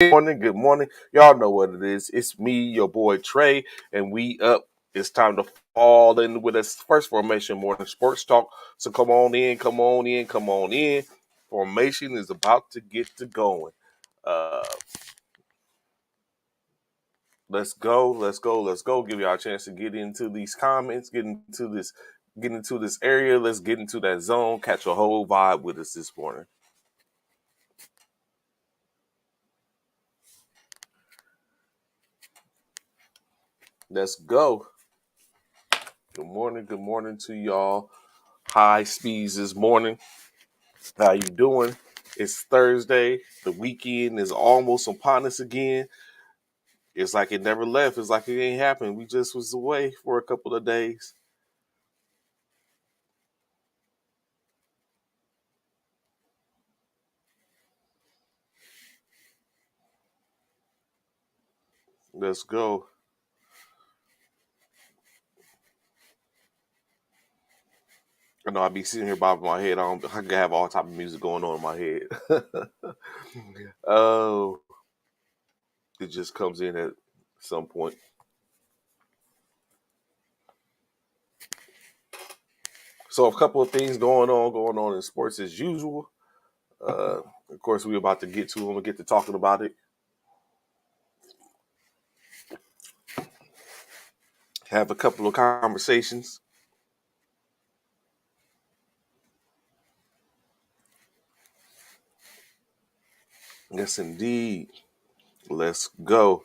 Good morning. Y'all know what it is. It's me, your boy Trey, and we up. It's time to fall in with us. First Formation Morning Sports Talk. So come on in, come on in, come on in. Formation is about to get to going. Uh, let's go, let's go, let's go. Give y'all a chance to get into these comments, get into this area. Let's get into that zone. Catch a whole vibe with us this morning. Let's go. Good morning to y'all. High speeds this morning. How you doing? It's Thursday. The weekend is almost upon us again. It's like it never left. It's like it ain't happened. We just was away for a couple of days. Let's go. I know I be sitting here bobbing my head. I can have all type of music going on in my head. Oh, it just comes in at some point. So a couple of things going on in sports as usual. Of course, we're about to get to them and get to talking about it. Have a couple of conversations. Yes, indeed. Let's go.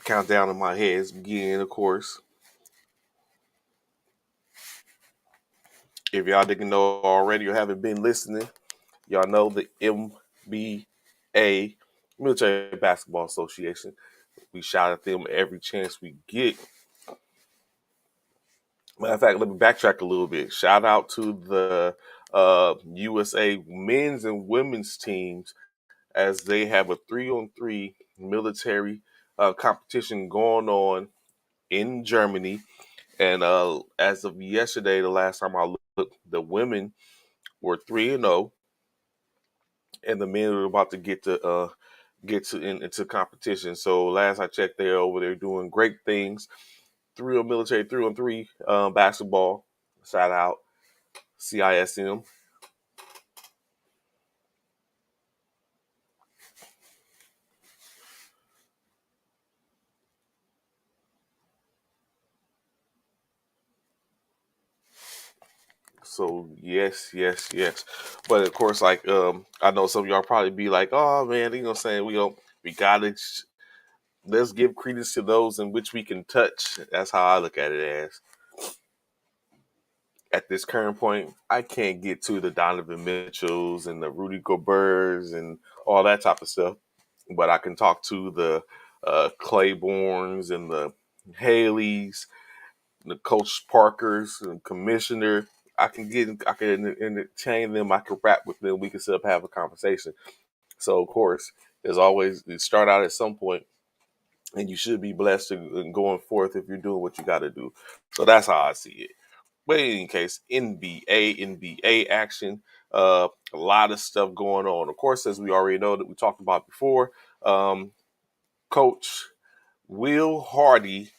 Countdown in my head is beginning, of course. If y'all didn't know already or haven't been listening, y'all know the MBA, Military Basketball Association. We shout at them every chance we get. Matter of fact, let me backtrack a little bit. Shout out to the USA men's and women's teams as they have a 3-on-3 military competition going on in Germany. And as of yesterday, the last time I looked, the women were 3-0, and the men were about to into competition. So last I checked, they're over there doing great things. 3-on military, 3-on-3 basketball. Shout out CISM. So yes, yes, yes. But of course, like I know some of y'all probably be like, "Oh man, you know, what I'm saying we gotta let's give credence to those in which we can touch." That's how I look at it as. At this current point, I can't get to the Donovan Mitchells and the Rudy Goberts and all that type of stuff, but I can talk to the Claibornes and the Haleys, the Coach Parkers and Commissioner. I can entertain them. I can rap with them. We can sit up and have a conversation. So of course, there's always you start out at some point, and you should be blessed going forth if you're doing what you got to do. So that's how I see it. But in any case, NBA action, a lot of stuff going on. Of course, as we already know that we talked about before, Coach Will Hardy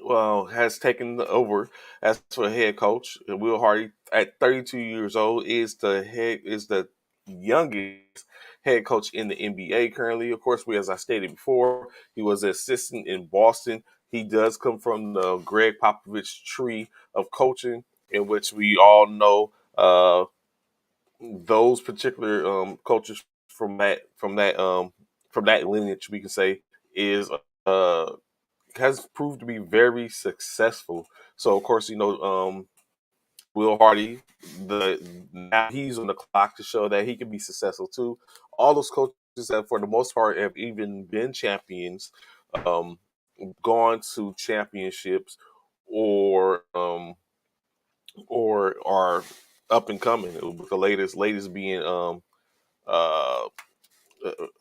has taken over as for head coach. Will Hardy, at 32 years old, is the youngest head coach in the NBA currently. Of course, as I stated before, he was an assistant in Boston. He does come from the Greg Popovich tree of coaching, in which we all know those particular coaches from that lineage. We can say is uh, has proved to be very successful. So of course, Will Hardy, the now he's on the clock to show that he can be successful too. All those coaches that, for the most part, have even been champions, um, gone to championships, or are up and coming. With the latest being uh,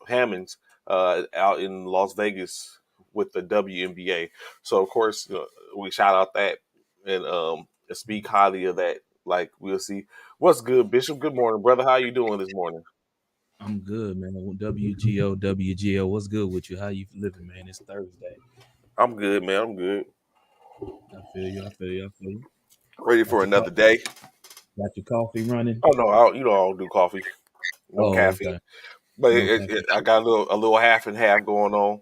Hammonds out in Las Vegas with the WNBA. So of course we shout out that and speak highly of that Like we'll see. What's good, Bishop? Good morning, brother. How you doing this morning? I'm good, man. WGO, WGO. What's good with you? How you living, man? It's Thursday. I'm good, man. I'm good. I feel you. I feel you. I feel you. Ready for Got your another coffee. day. Got your coffee running. Oh no, I don't do coffee. No Oh, caffeine. okay. But No caffeine. I got a little half and half going on.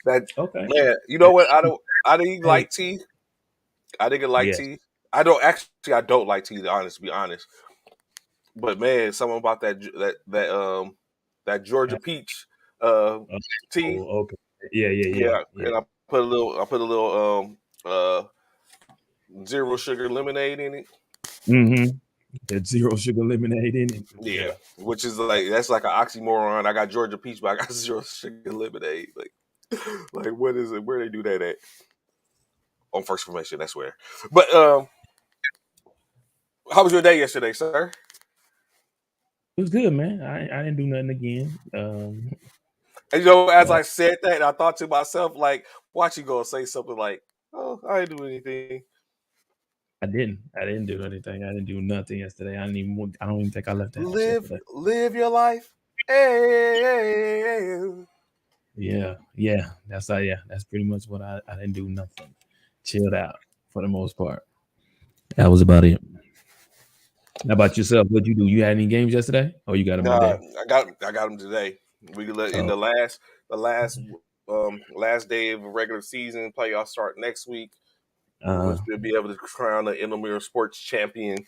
That Okay. man, you know what? I didn't Hey. like tea. I didn't like Yes. tea. I don't actually. I don't like tea. To be honest. But man, something about that Georgia peach uh tea. Oh, okay. Yeah, yeah, yeah, Yeah, yeah. and I put a little zero sugar lemonade in it. Mm-hmm. That zero sugar lemonade in it. Yeah, Yeah. which is like that's like an oxymoron. I got Georgia peach, but I got zero sugar lemonade. Like what is it? Where they do that at? On First Information, that's where. But how was your day yesterday, sir? It was good, man. I didn't do nothing again. And as Uh, I said that, I thought to myself, like, watch you go say something like, "Oh, I didn't do anything." I didn't. I didn't do anything. I didn't do nothing yesterday. I don't even think I left the house Live, yesterday. live your life. Hey, Yeah, yeah. That's pretty much what I didn't do nothing. Chilled out for the most part. That was about it. How about yourself? What'd you do? You had any games yesterday? Or you got them nah, today? I got them today. We could let in Oh, the last day of a regular season. Playoffs start next week, uh, which we'll be able to crown the Indomir Sports Champion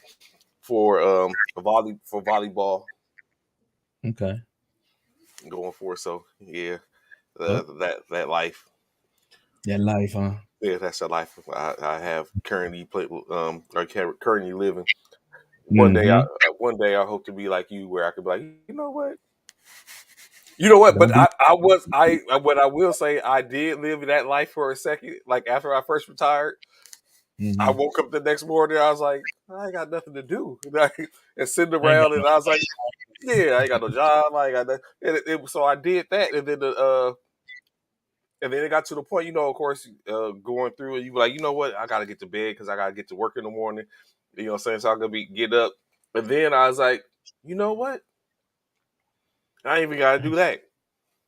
for volleyball okay. going forward. So yeah, Oh, that life. that life, huh? Yeah, that's the life I have currently currently living. One day, Mm-hmm. one day I hope to be like you, where I could be like, you know what, you know what. But Don't be. what I will say, I did live that life for a second. Like after I first retired, I Mm-hmm. woke up the next morning, I was like, I ain't got nothing to do, and sitting I ain't got around, and I was like, yeah, I ain't got no job, I ain't got that. So I did that, and then it got to the point, of course, going through it, you be like, you know what, I gotta get to bed because I gotta get to work in the morning. You know what I'm saying? So I'm gonna get up. And then I was like, you know what? I ain't even gotta do that.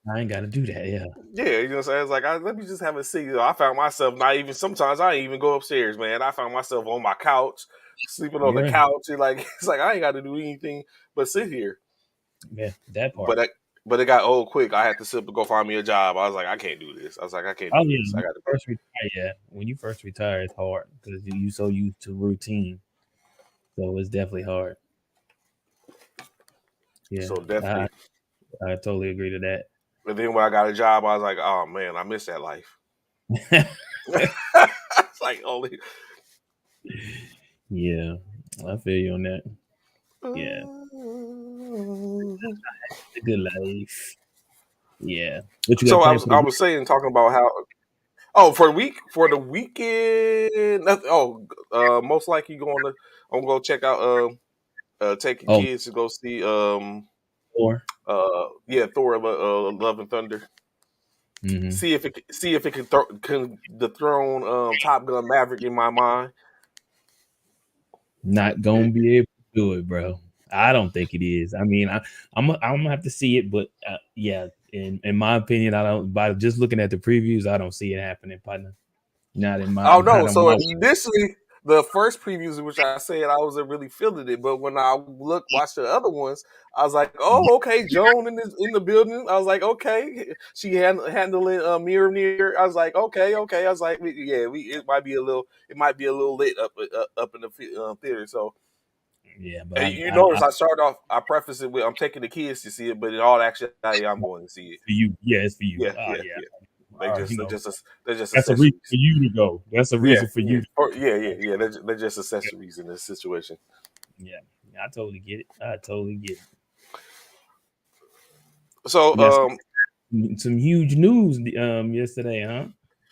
I ain't got to do that. Yeah. Yeah, you know what I'm saying? I was like, let me just have a seat. I found myself not even sometimes I ain't even go upstairs, man. I found myself on my couch, sleeping on the You're right. couch, and like it's like I ain't gotta do anything but sit here. Yeah, that But part. I, but it got old quick. I had to sit to go find me a job. I was like, I can't do this. I was like, I can't Oh do yeah, this. I when got to you do it. first retire, yeah. When you first retire, it's hard because you so used to routine. So it's definitely hard. Yeah, So definitely. I totally agree to that. And then when I got a job, I was like, oh man, I miss that life. It's like only. Yeah, I feel you on that. Yeah, the good life. Yeah. What you got So I planned was for the I week? was saying talking about how for the weekend most likely I'm gonna check out taking Oh, kids to go see or yeah, Thor Love and Thunder. mm-hmm. See if it can dethrone Top Gun Maverick in my mind. Not Yeah. gonna be able to do it, bro. I don't think it is. I mean, I'm gonna have to see it, but yeah, in my opinion, I don't. By just looking at the previews, I don't see it happening, partner. Oh Not no! on So my. initially, the first previews in which I said I wasn't really feeling it, but when I watched the other ones, I was like, "Oh, okay." Joan in the building. I was like, "Okay." She handling mirror near. I was like, "Okay, okay." I was like, "Yeah, it might be a little lit up in the theater." So, Yeah, but and you notice I started off. I preface it with, "I'm taking the kids to see it," but in all actuality, I'm going to see it. for you. Yeah, it's for you. Yeah, Ah, yeah, yeah. yeah. I already know. They're just That's a reason accessories. for you to go. That's a Yeah, reason for yeah, you to yeah, yeah, go. yeah. They're just accessories in this situation. Yeah, I totally get it. I totally get it. So, You got some huge news yesterday, huh? On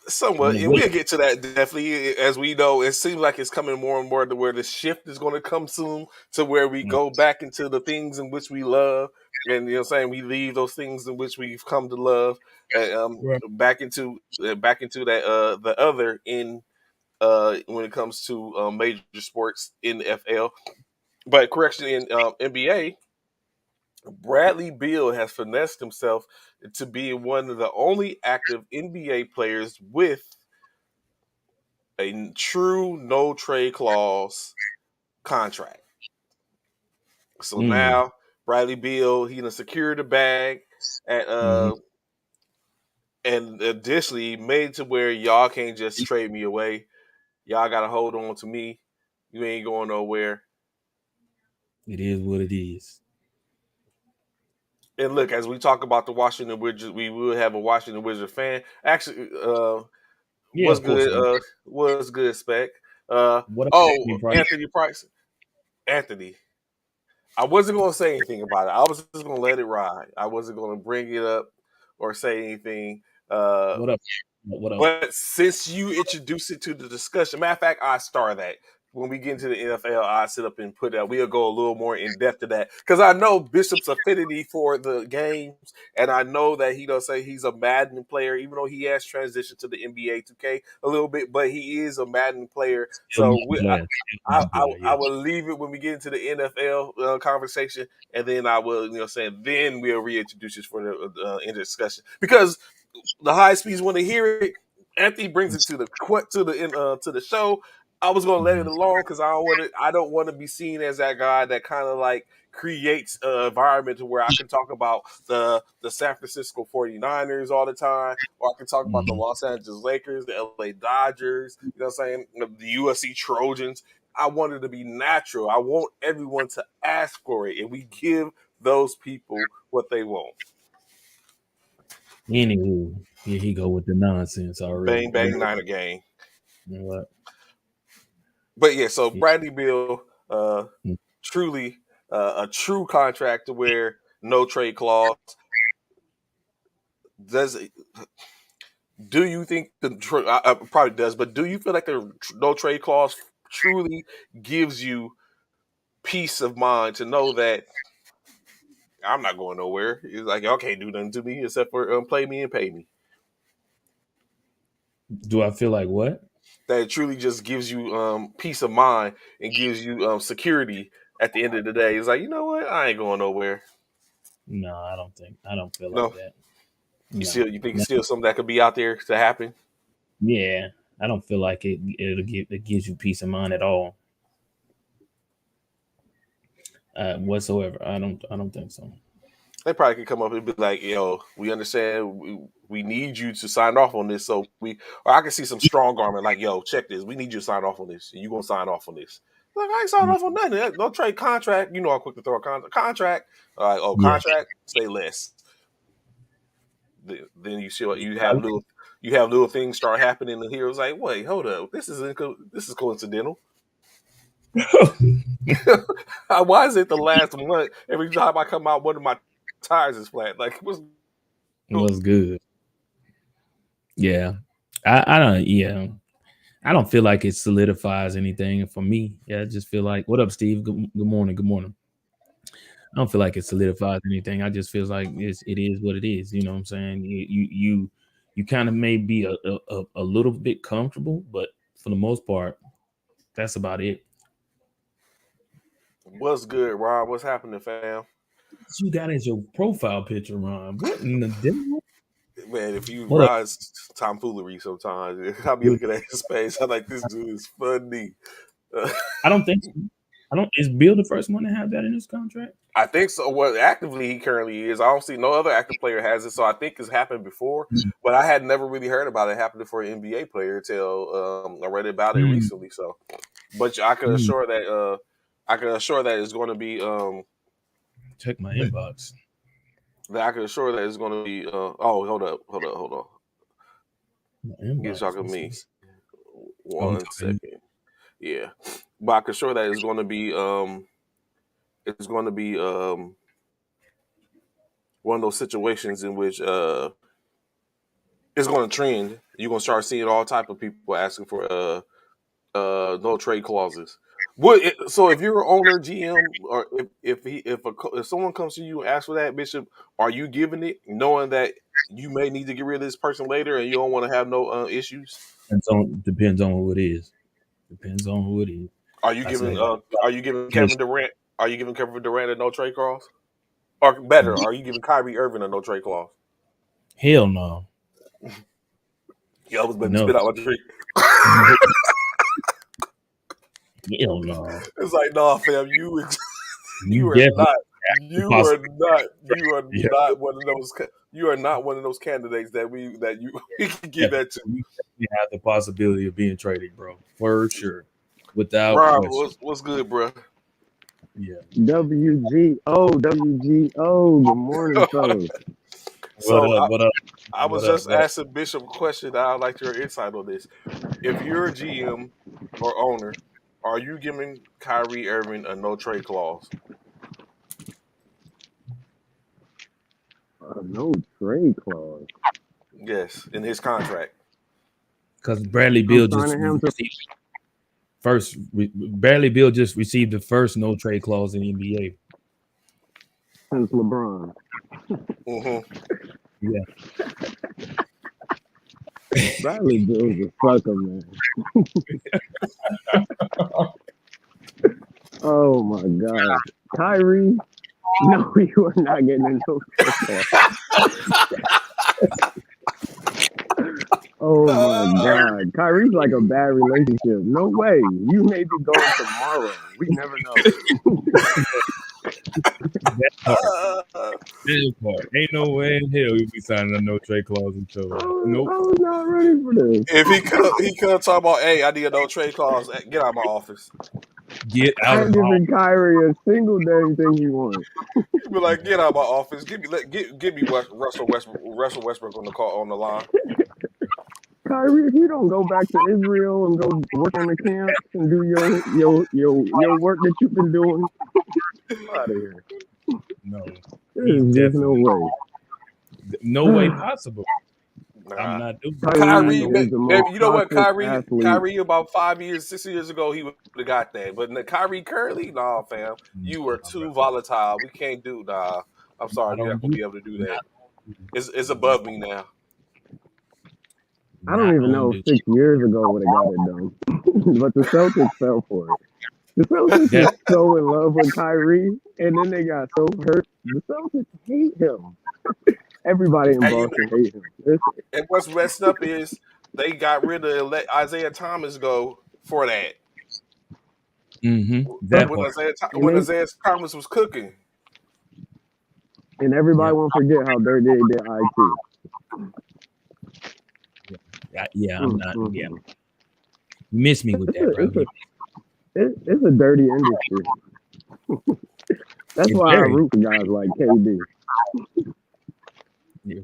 somewhat, the and way. we'll get to that definitely. As we know, it seems like it's coming more and more to where the shift is going to come soon, to where we Mm, go back into the things in which we love, and saying we leave those things in which we've come to love, right. back into that the other in when it comes to major sports in the FL. But correction, in NBA, Bradley Beal has finessed himself to being one of the only active NBA players with a true no trade clause contract. So Mm. now Bradley Beal, he done secured the bag at Hmm. and additionally made to where y'all can't just trade me away. Y'all gotta hold on to me. You ain't going nowhere. It is what it is. And look, as we talk about the Washington Wizards, we will have a Washington Wizard fan. Actually, Yeah, what's of course. good? What's good, Spec? What about Oh, Anthony Price? Anthony Price. Anthony. I wasn't going to say anything about it. I was just going to let it ride. I wasn't going to bring it up or say anything. Uh, What up? What up? but since you introduced it to the discussion, matter of fact, I star that. When we get into the NFL, I sit up and put that. We'll go a little more in depth to that because I know Bishop's affinity for the games, and I know that he does say he's a Madden player, even though he has transitioned to the NBA 2K a little bit, but he is a Madden player. Still So Madden player. Still Madden player. I Yeah. will leave it when we get into the NFL conversation, and then I will, then we'll reintroduce this for the in the discussion because the high speeds want to hear it. Anthony brings it to the show. I was gonna let it Mhm. alone because I don't want to be seen as that guy that kind of like creates an environment to where I can talk about the San Francisco 49ers all the time, or I can talk about the Mhm. Los Angeles Lakers, the LA Dodgers, you know what I'm saying, the USC Trojans. I want it to be natural. I want everyone to ask for it, and we give those people what they want. Anywho, here he go with the nonsense already. Bang You bang Niner gang. know what? But yeah, so Yeah. Bradley Beal, truly a true contract to where no trade clause. Does do you think probably does? But do you feel like the no trade clause truly gives you peace of mind to know that I'm not going nowhere? It's like y'all can't do nothing to me except for play me and pay me. Do I feel like what? That it truly just gives you peace of mind and gives you security at the end of the day. It's like, you know what? I ain't going nowhere. No, I don't think. I don't feel like No, that. you think No. it's still something that could be out there to happen? Yeah, I don't feel like it gives you peace of mind at all, whatsoever. I don't think so. They probably could come up and be like, "Yo, we understand. We need you to sign off on this." So or I can see some strong armor like, "Yo, check this. We need you to sign off on this. And you gonna sign off on this?" Like, I ain't signed Mm. off on nothing. No trade contract. You know, I'm quick to throw a contract. Like, oh, Yeah, contract, say less. Then you see what I you have little things start happening, and here it's like, wait, hold up, this is coincidental. would. Why is it the last month? Every time I come out, one of my tires is flat. Like, what's going Was good. Yeah, I don't. Yeah, I don't feel like it solidifies anything for me. Yeah, I just feel like, what up, Steve? Good morning. Good morning. I don't feel like it solidifies anything. I just feels like it is what it is. You know what I'm saying? You kind of may be a little bit comfortable, but for the most part, that's about it. What's good, Ron? What's happening, fam? What you got as your profile picture, Ron? What in the devil? Man, if you What up? rise tomfoolery sometimes, I'll be looking at his face. I'm like, this dude is funny. I don't think so. I don't. Is Bill the first one to have that in his contract? I think so. Well, actively he currently is. I don't see no other active player has it, so I think it's happened before. But I had never really heard about it happening for an NBA player until I read about it Mm, recently. So, but mm. I can assure that it's going to be Check my inbox. that I can assure that it's going to be. Oh, hold on. My You're inbox. talking to Let's me. see. Oh, I'm One talking. second. Yeah, but I can assure that it's going to be one of those situations in which it's going to trend. You're going to start seeing all type of people asking for no trade clauses. So if you're an owner, GM, or if someone comes to you and asks for that, Bishop, are you giving it, knowing that you may need to get rid of this person later, and you don't want to have no issues? Depends on who it is. Depends on who it is. Are you I giving say uh are you giving just Kevin Durant? Are you giving Kevin Durant a no trade clause? Or better, are you giving Kyrie Irving a no trade clause? hell no. Yeah, I was about to No. spit out my drink. Hell no. It's like, nah, fam, you You you are definitely not impossible. Yeah, you are not one of those candidates that you we can give definitely. that to. You definitely have the possibility of being traded, bro. For sure. Without Brian, question. what's good, bro? Yeah. WGO. Good morning, fellas. What So up? What up? I was What up? just What up? asking Bishop a question. I'd like your insight on this. If you're a GM or owner, are you giving Kyrie Irving a no trade clause? No trade clause. Yes, in his contract. Because Bradley I'm Beal just signing him to Bradley Beal just received the first no trade clause in the NBA. since LeBron. Hmm. Yeah. Bradley Bill's a sucker, man. Oh my God, Kyrie. No, you are not getting a no trade clause. Oh my God, Kyrie's like a bad relationship. No way. You may be going tomorrow. We never know. That part. That part. Ain't no way in hell you'll be signing a no trade clause with your ass. Nope. I was not ready for this. If he could talk about, hey, I need a no trade clause. Get out of my office. Get I out of ain't my office. giving Kyrie a single dang thing he wants. He'd be like, get out of my office. Give me Russell Westbrook on the call on the line. Kyrie, if you don't go back to Israel and go work on the camps and do your work that you've been doing, get out of here. No. He's There's just no definitely way. no way possible. I'm Nah. not doing it. Kyrie Kyrie, No. is the most maybe you know what, toxic athlete. Kyrie about 5 years, 6 years ago, he would have got that. But Kyrie currently, nah, fam, you are Nah, bro. too volatile. We can't do. Nah, I'm I sorry, you're don't not gonna do be able to do that. not It's above me now. I don't not even gonna know do if 6 years ago would have got it done. But the Celtics fell for it. The Celtics that. was so in love with Kyrie, and then they got so hurt. The Celtics hate him. Everybody in And Boston hate him. and what's messed up is they got rid of let Isaiah Thomas go for that. That When part. And Isaiah Thomas was cooking. everybody Yep. won't forget how dirty they did IT. Yeah, I'm not. Yeah. Mm. You miss me with It's that, a bro. it's a it's a dirty industry. That's It's why I very, root for guys like KD.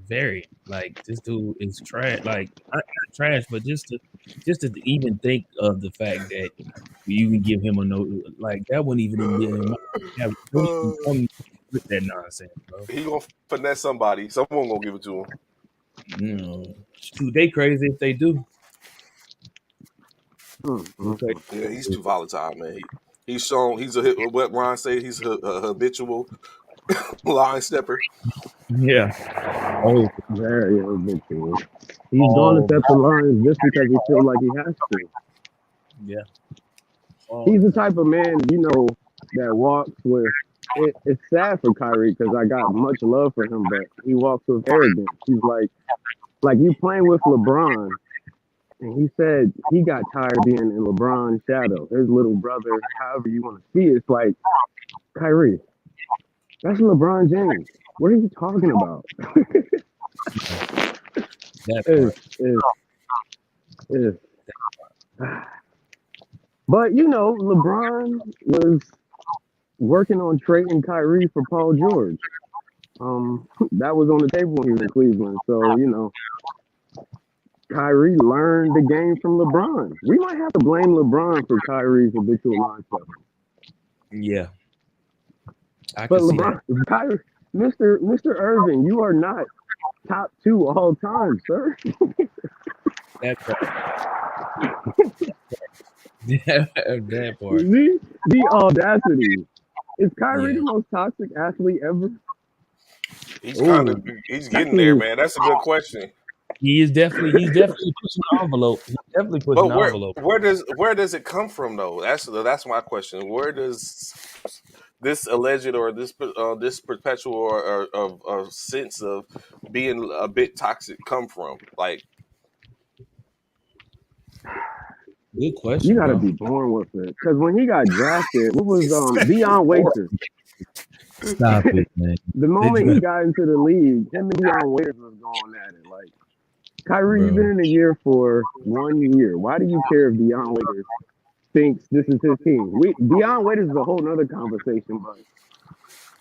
very like this dude is trash. Like not trash, but just to even think of the fact that you even give him a no, like that wouldn't even be in my. Yeah, don't even Uh, come with that nonsense, bro. he gonna finesse somebody. Someone gonna give it to him. Shoot, they crazy if they do. They crazy Mm. Yeah, if he's they too volatile, man. He's shown what Ron said. He's a habitual line stepper. do. Yeah. Oh, Very habitual. He's going to oh, step the lines just because he feels like he has to. yeah. All He's the the time. type of man, that walks with. It's sad for Kyrie because I got much love for him, but he walks with arrogance. He's like you playing with LeBron, and he said he got tired of being in LeBron's shadow, his little brother, however you want to see it. It's like, Kyrie, that's LeBron James. What are you talking about? That It's, part. it's, it's. But LeBron was working on trading Kyrie for Paul George. That was on the table when he was in Cleveland. So Kyrie learned the game from LeBron. We might have to blame LeBron for Kyrie's habitual line stuff. Yeah, I But can see that. LeBron, Kyrie, Mr. Irving, you are not top two all time, sir. That part. That part. The audacity. Is Kyrie the Yeah. most toxic athlete ever? He's Oh, he's that's getting there, a man. That's a good question. He's definitely pushing the envelope. He's definitely pushing But the envelope. where does it come from though? That's my question. Where does this alleged or this perpetual or sense of being a bit toxic come from? Like, Good you question, got to bro. be born with it. Because when he got drafted, what he was said he's Deion born. Waiters? Stop it, man. The They moment he draft, got into the league, him and Deion Waiters was going at it. Like Kyrie, you've been bro. in the year for 1 year. Why do you care if Deion Waiters thinks this is his team? Deion Waiters is a whole nother conversation, but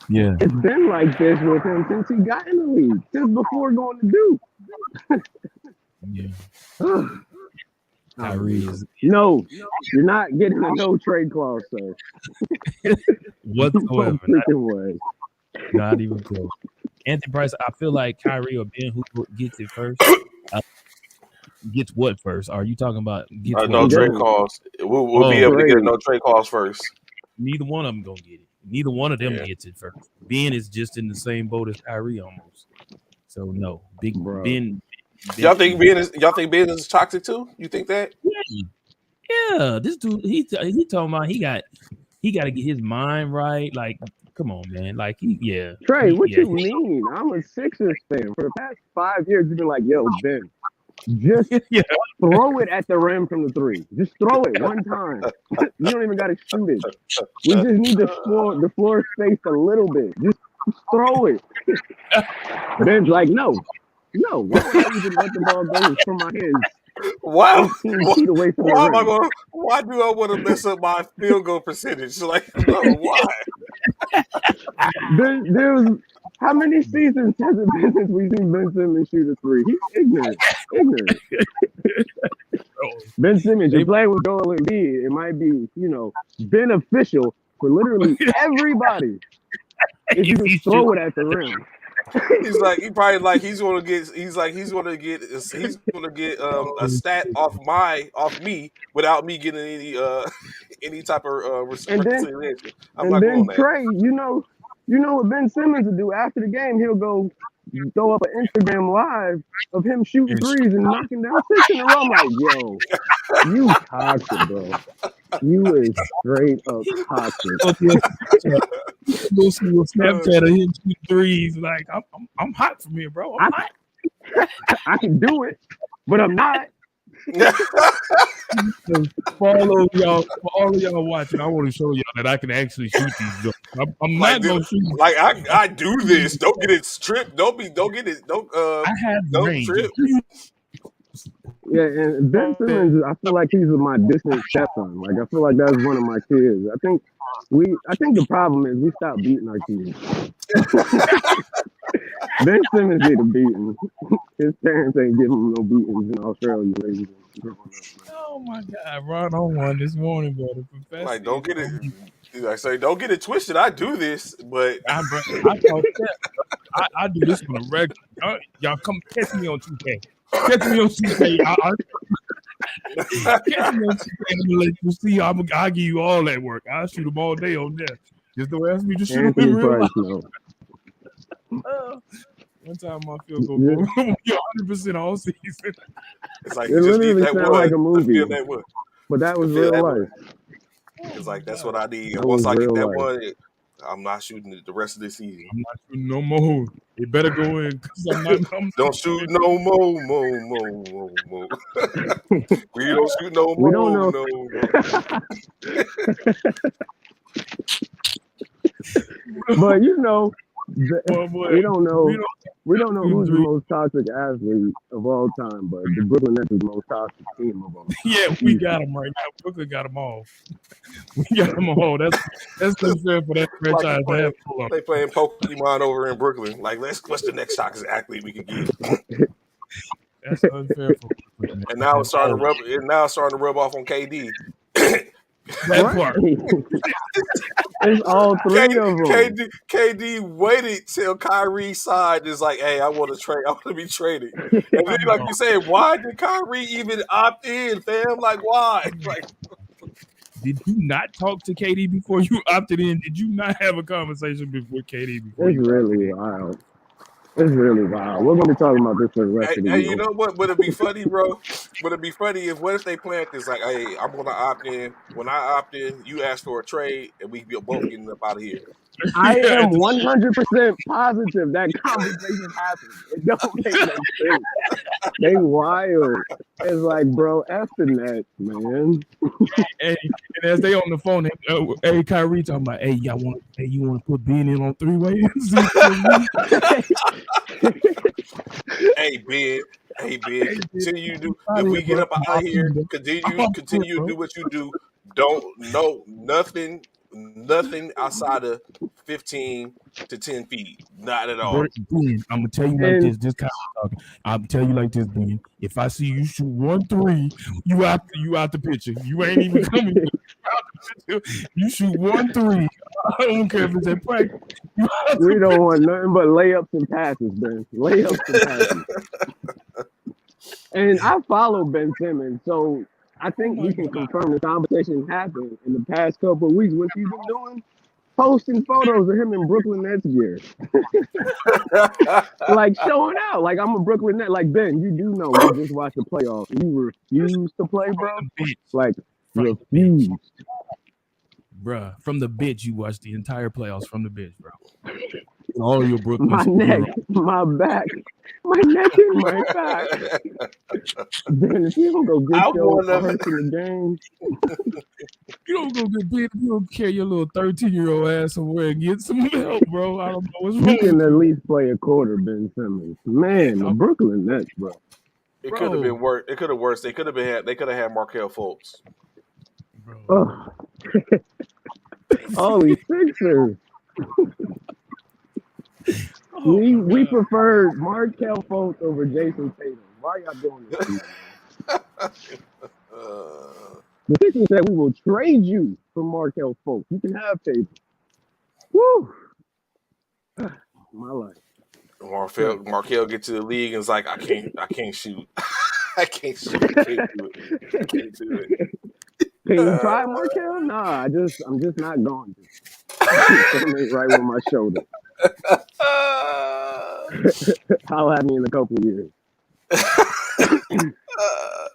Yeah, it's been like this with him since he got in the league, since before going to yeah. Duke. Kyrie is No, you're not getting a no trade clause, sir. whatsoever No freaking way. not even close. Anthony Price, I feel like Kyrie or Ben who gets it first. Uh, gets what first? Are you talking about gets what No trade first? Yes, calls. We'll be Oh, able to get a trade. no trade calls first. neither one of them gonna get it. Neither one of them Yeah. gets it first. Ben is just in the same boat as Kyrie almost. So no, big Bro. Ben. Ben Y'all think Ben is toxic too? You think that? yeah, yeah. This dude, he talking about he got to get his mind right. Like, come on, man. Like Trey, what yeah. you mean? I'm a Sixers fan. For the past 5 years, you've been like, yo, Ben, just Yeah, throw it at the rim from the three. Just throw it one time. You don't even got to shoot it. We just need the floor spaced a little bit. Just throw it. Ben's like, no. No, why would I even let the ball go from my hands Why? 18 feet away from the Why am I rim? going? Why do I want to mess up my field goal percentage? Like, no, why? There was how many seasons has it been since we've seen Ben Simmons shoot a three? He's ignorant. Ignorant. Ben Simmons, you're playing with Joel Embiid. It might be, beneficial for literally everybody if you just throw it at the rim. He's like he's gonna get a stat off me without me getting any any type of And then reconciliation. I'm and not then going that. Trey, you know what Ben Simmons will do after the game? He'll go throw up an Instagram live of him shooting threes and knocking down 6 in a row. I'm like, yo, you toxic, bro. You is straight up toxic. You'll see a Snapchat of him shoot threes. Like I'm hot from here, bro. I'm hot. I can do it, but I'm not. For all of y'all watching, I want to show y'all that I can actually shoot these jokes. I'm Like, not gonna shoot. like I do this. Don't get it stripped. Don't get it. I have the Don't range. trip. Yeah, and Ben Simmons, I feel like he's my distant stepson. Like I feel like that's one of my kids. I think the problem is we stopped beating our kids. Ben Simmons need a beating. His parents ain't giving him no beatings in Australia, ladies. Oh my God, Ron on one this morning, bro. The professor Like, don't get it. is- I say, don't get it twisted. I do this, but I talk that. I do this on a regular. Y'all come catch me on 2K. Catch me on 2K. Catch me on 2K. I'm gonna let you see. I'll give you all that work. I'll shoot them all day on there. Just don't ask me to shoot them Anthony in real Price, life. no. One time my field goal go 100% all season. it's like It you just need literally that sounds one like a to movie, feel that one. but that To was feel real that life. one. It's like that's what I need. That Once was I get real that life. one, I'm not shooting it the rest of the season. I'm not shooting no more. It better go in because I'm Don't shoot no more. We don't shoot no We don't more. know. No. But boy, we don't know. we We don't know who's the three. most toxic athlete of all time, but the Brooklyn Nets is the most toxic team of all time. Yeah, we got them right now. Brooklyn got them all. We got them all. That's unfair for that franchise to have. They playing Pokemon over in Brooklyn. Like, what's the next toxic athlete we can get? That's unfair for Brooklyn. And now it's starting to rub off on KD. That part. It's all three of them. KD waited till Kyrie signed is like, hey, I want to be traded. And then, like you said, why did Kyrie even opt in, fam? Like, why? Like, Did you not talk to KD before you opted in? Did you not have a conversation before KD before It's you opted really in? wild. It's really wild. We're gonna be talking about this for the rest of the Hey, year. you know what? Would it be funny, bro? Would it be funny if what if they plant this like, hey, I'm gonna opt in. When I opt in, you ask for a trade, and we both getting up out of here. I Yeah, am 100% positive that conversation happened. It don't make no sense. They wild. It's like, bro, F the Nets, man. hey, and as they on the phone, hey, Kyrie talking about, hey, you want to put Ben in on 3-way? See Hey Ben, hey Ben, hey, continue to do. out If of here, we get bro. up out of here, I'm off to it, continue to bro. do what you do. Don't no nothing outside of 15 to 10 feet. Not at all. Ben, I'm gonna tell you like And this kind of talking. I'm tell you like this, Ben. If I see you shoot 1-3, you out the picture. You ain't even coming. You shoot 1-3. I don't care if it's at practice. You out we the don't picture. want nothing but layups and passes, Ben. Layups and passes. And I follow Ben Simmons, so I Oh think my we can god, confirm the conversation happened in the past couple of weeks. What he's been doing, posting photos of him in Brooklyn Nets gear, like showing out. Like I'm a Brooklyn Net. Like Ben, you do know we just watched the playoffs. You refuse to play, bro. the bitch Like from the bench, refused. bruh. From the bench, you watched the entire playoffs from the bench, bro. All your Brooklyn My neck, gear. my back, my neck and my back. Ben, if you don't go get I your wanna. arse in the game, You don't go get big. You don't carry your little 13-year-old ass somewhere and get some help, bro. I don't know what's you wrong can with at you, least play a quarter, Ben Simmons. Man, the Brooklyn Nets, bro. It could have bro. been worse. It could have worse. They could have been. They could have had Markel Fultz. Bro. Oh, all these Sixers. Oh my We god. preferred Markel Fultz over Jason Tatum. Why y'all doing this to me, man? Uh, The Sixers said we will trade you for Markel Fultz. You can have Tatum. Woo! My life. Markel get to the league and is like, I can't shoot. I can't shoot. I can't do it. I can't do it. Can you try Markel? Nah, I'm just not going to. Something ain't right with my shoulder. I'll have me in a couple of years. Oh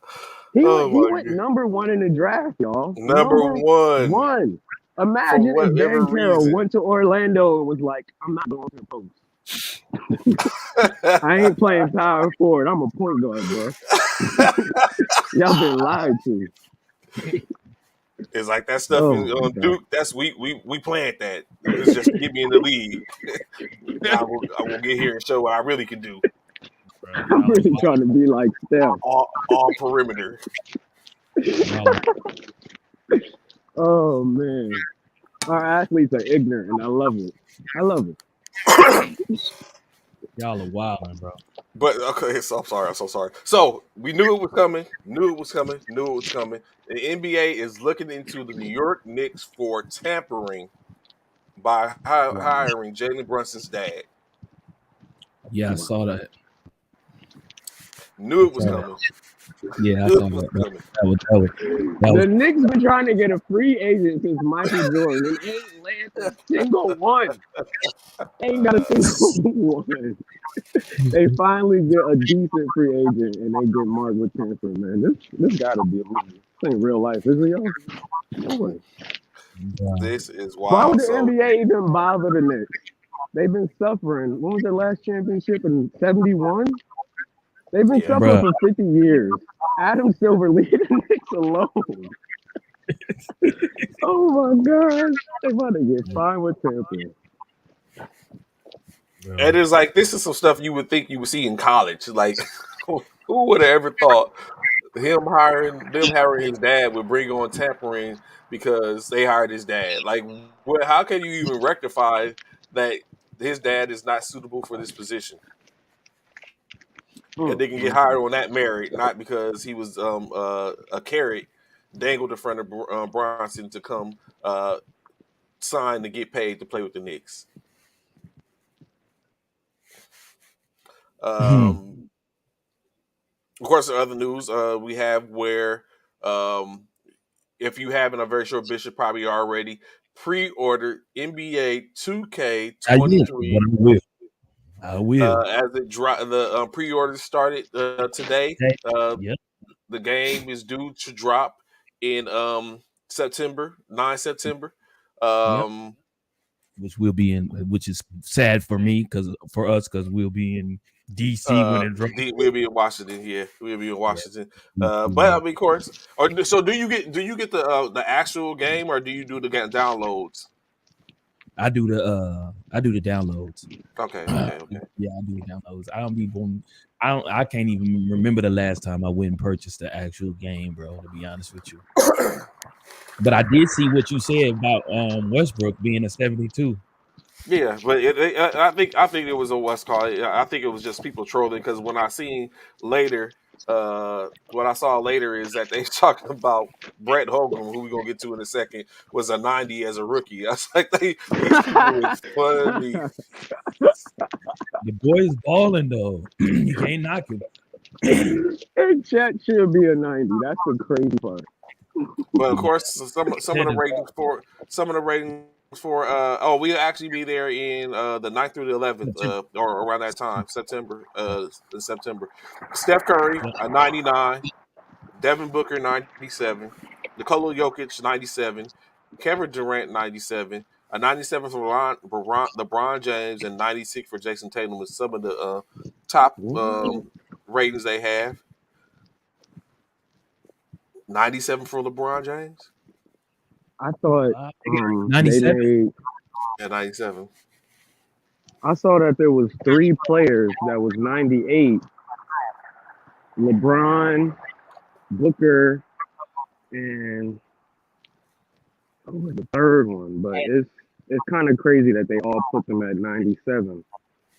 He my went god! #1 in the draft, y'all. Number Number one one. for Imagine if whatever Dan Carroll reason. went to Orlando and was like, I'm not going to the post. I ain't playing power forward. I'm a point guard, bro. Y'all been lied to. It's like that stuff Oh my on god. Duke. That's we planned that. It's just to get me in the league. Now I will get here and show what I really can do. Bro, I'm really trying to be like Steph. All perimeter. Oh man. Our athletes are ignorant and I love it. I love it. y'all are wilding, bro. But okay, so I'm sorry. I'm so sorry. So we knew it was coming. Knew it was coming. Knew it was coming. The NBA is looking into the New York Knicks for tampering by Wow. hiring Jalen Brunson's dad. Yeah, I Wow. saw that. Knew I it was saw that. coming. Yeah, I Knew saw it was that. coming. That was The Knicks been trying to get a free agent since Michael Jordan and ain't landed a single one. Ain't got a single one. They finally get a decent free agent and they get Mark with transfer, man. This gotta be a movie. This ain't real life, is it, y'all? No way. wow. This is Why would wild. the So NBA even bother the Knicks? They've been suffering. When was their last championship? In 71? They've been yeah, suffering Bro, for 50 years. Adam Silver leading the Knicks alone. Oh my gosh. They about to get fined with tampering. and bro. it's like this is some stuff you would think you would see in college. Like who would have ever thought them hiring his dad would bring on tampering because they hired his dad. Like, what? How can you even rectify that his dad is not suitable for this position? And Mm, they can get mm, hired mm. on that merit, not because he was a carrot dangled in front of Bronson to come sign to get paid to play with the Knicks. Of course, the other news we have where um, if you haven't, I'm very sure Bishop probably already pre-ordered NBA I did, but 2K23 I will. I will. as it the pre-order started today. Okay. Yep. The game is due to drop in September, 9 September. Yep. Um, Which will be in, which is sad for me because we'll be in DC when it drops. we'll be in Washington. Yeah, we'll be in Yeah. Washington. But I mean, of course, so do you get the actual game or do you do the downloads? I do the downloads. Okay. Yeah, I do the downloads. I don't be going. I can't even remember the last time I went and purchased the actual game, bro. To be honest with you. But I did see what you said about Westbrook being a 72. Yeah, but I think it was a what's called. I think it was just people trolling because when I seen later, what I saw later is that they talking about Brett Hogan, who we gonna get to in a second, was a 90 as a rookie. I was like, these people is funny. The boy is balling though. You can't knock it. And Chet should be a 90. That's the crazy part. But of course, some of the ratings for we'll actually be there in the 9th through the 11th or around that time, in September. Steph Curry a 99, Devin Booker 97, Nikola Jokic 97, Kevin Durant 97, a 97 for LeBron James, and 96 for Jason Tatum with some of the top ratings they have. 97 for LeBron James. I thought 97. Yeah, 97. I saw that there was 3 players that was 98. LeBron, Booker, and what was the third one? But it's kind of crazy that they all put them at 97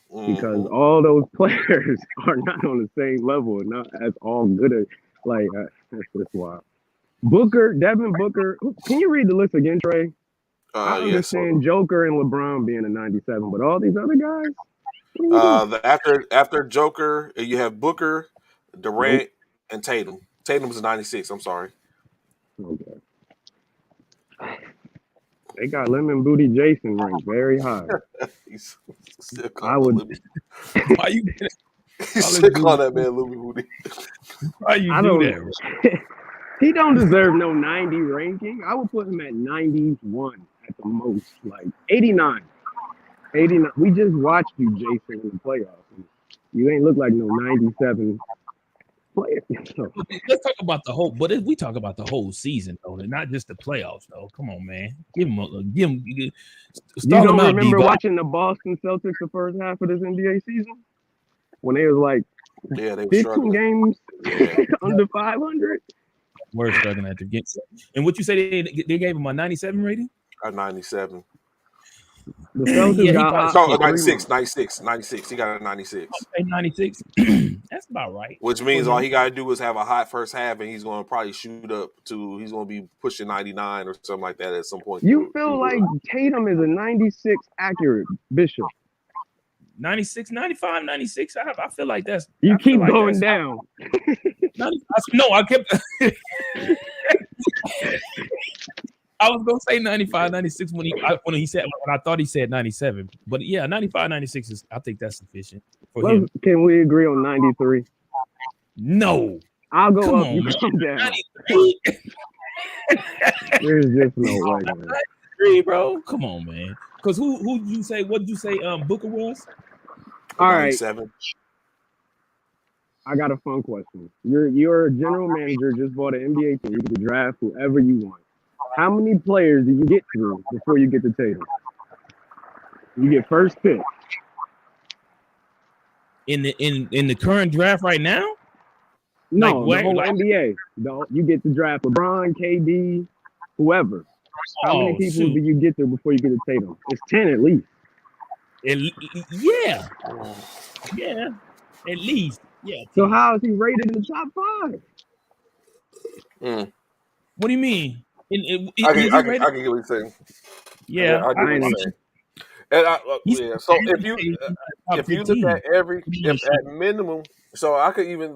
because all those players are not on the same level and not as all good as that's just wild. Devin Booker. Can you read the list again, Trey? I understand Joker and LeBron being a 97, but all these other guys. After Joker, you have Booker, Durant, and Tatum. Tatum's a 96. I'm sorry. Okay. They got Lemon Booty Jason ranked very high. I would. Why you? You still call that man Lemon Booty? Why you do that? He don't deserve no 90 ranking. I would put him at 91 at the most, like 89. 89. We just watched you, Jason, in the playoffs. You ain't look like no 97 player. Let's talk about the whole. But we talk about the whole season, though, and not just the playoffs, though. Come on, man. Give him. You don't remember watching the Boston Celtics the first half of this NBA season when they was like, they were 15 struggling. games under 500. We're struggling at the game. And what you say they gave him a 97 rating? A 97. The Celtics got 96. He got a 96. Okay, 96. That's about right. Which means all he got to do is have a hot first half, and he's going to probably shoot up to. He's going to be pushing 99 or something like that at some point. You feel like Tatum is a 96 accurate, Bishop? 96, 95, 96. I feel like that's. You keep going down. No, I kept. I was gonna say 95, 96 when he said when I thought he said 97, but yeah, 95, 96 is. I think that's sufficient for him. Can we agree on 93? No, I'll go up. You come down. There's just no way, man. 93, bro. Come on, man. Because who did you say? What did you say? Booker was. All right. I got a fun question. You're a general manager, just bought an NBA team. You can draft whoever you want. How many players do you get through before you get to Tatum? You get first pick. In the current draft right now? No, the whole NBA. You get to draft LeBron, KD, whoever. How many people do you get there before you get to Tatum? It's 10 at least. Yeah, at least. Yeah. So how is he rated in the top 5? What do you mean? I can get what you're saying. Yeah, I get what you're saying. And so if you look at at minimum, so I could even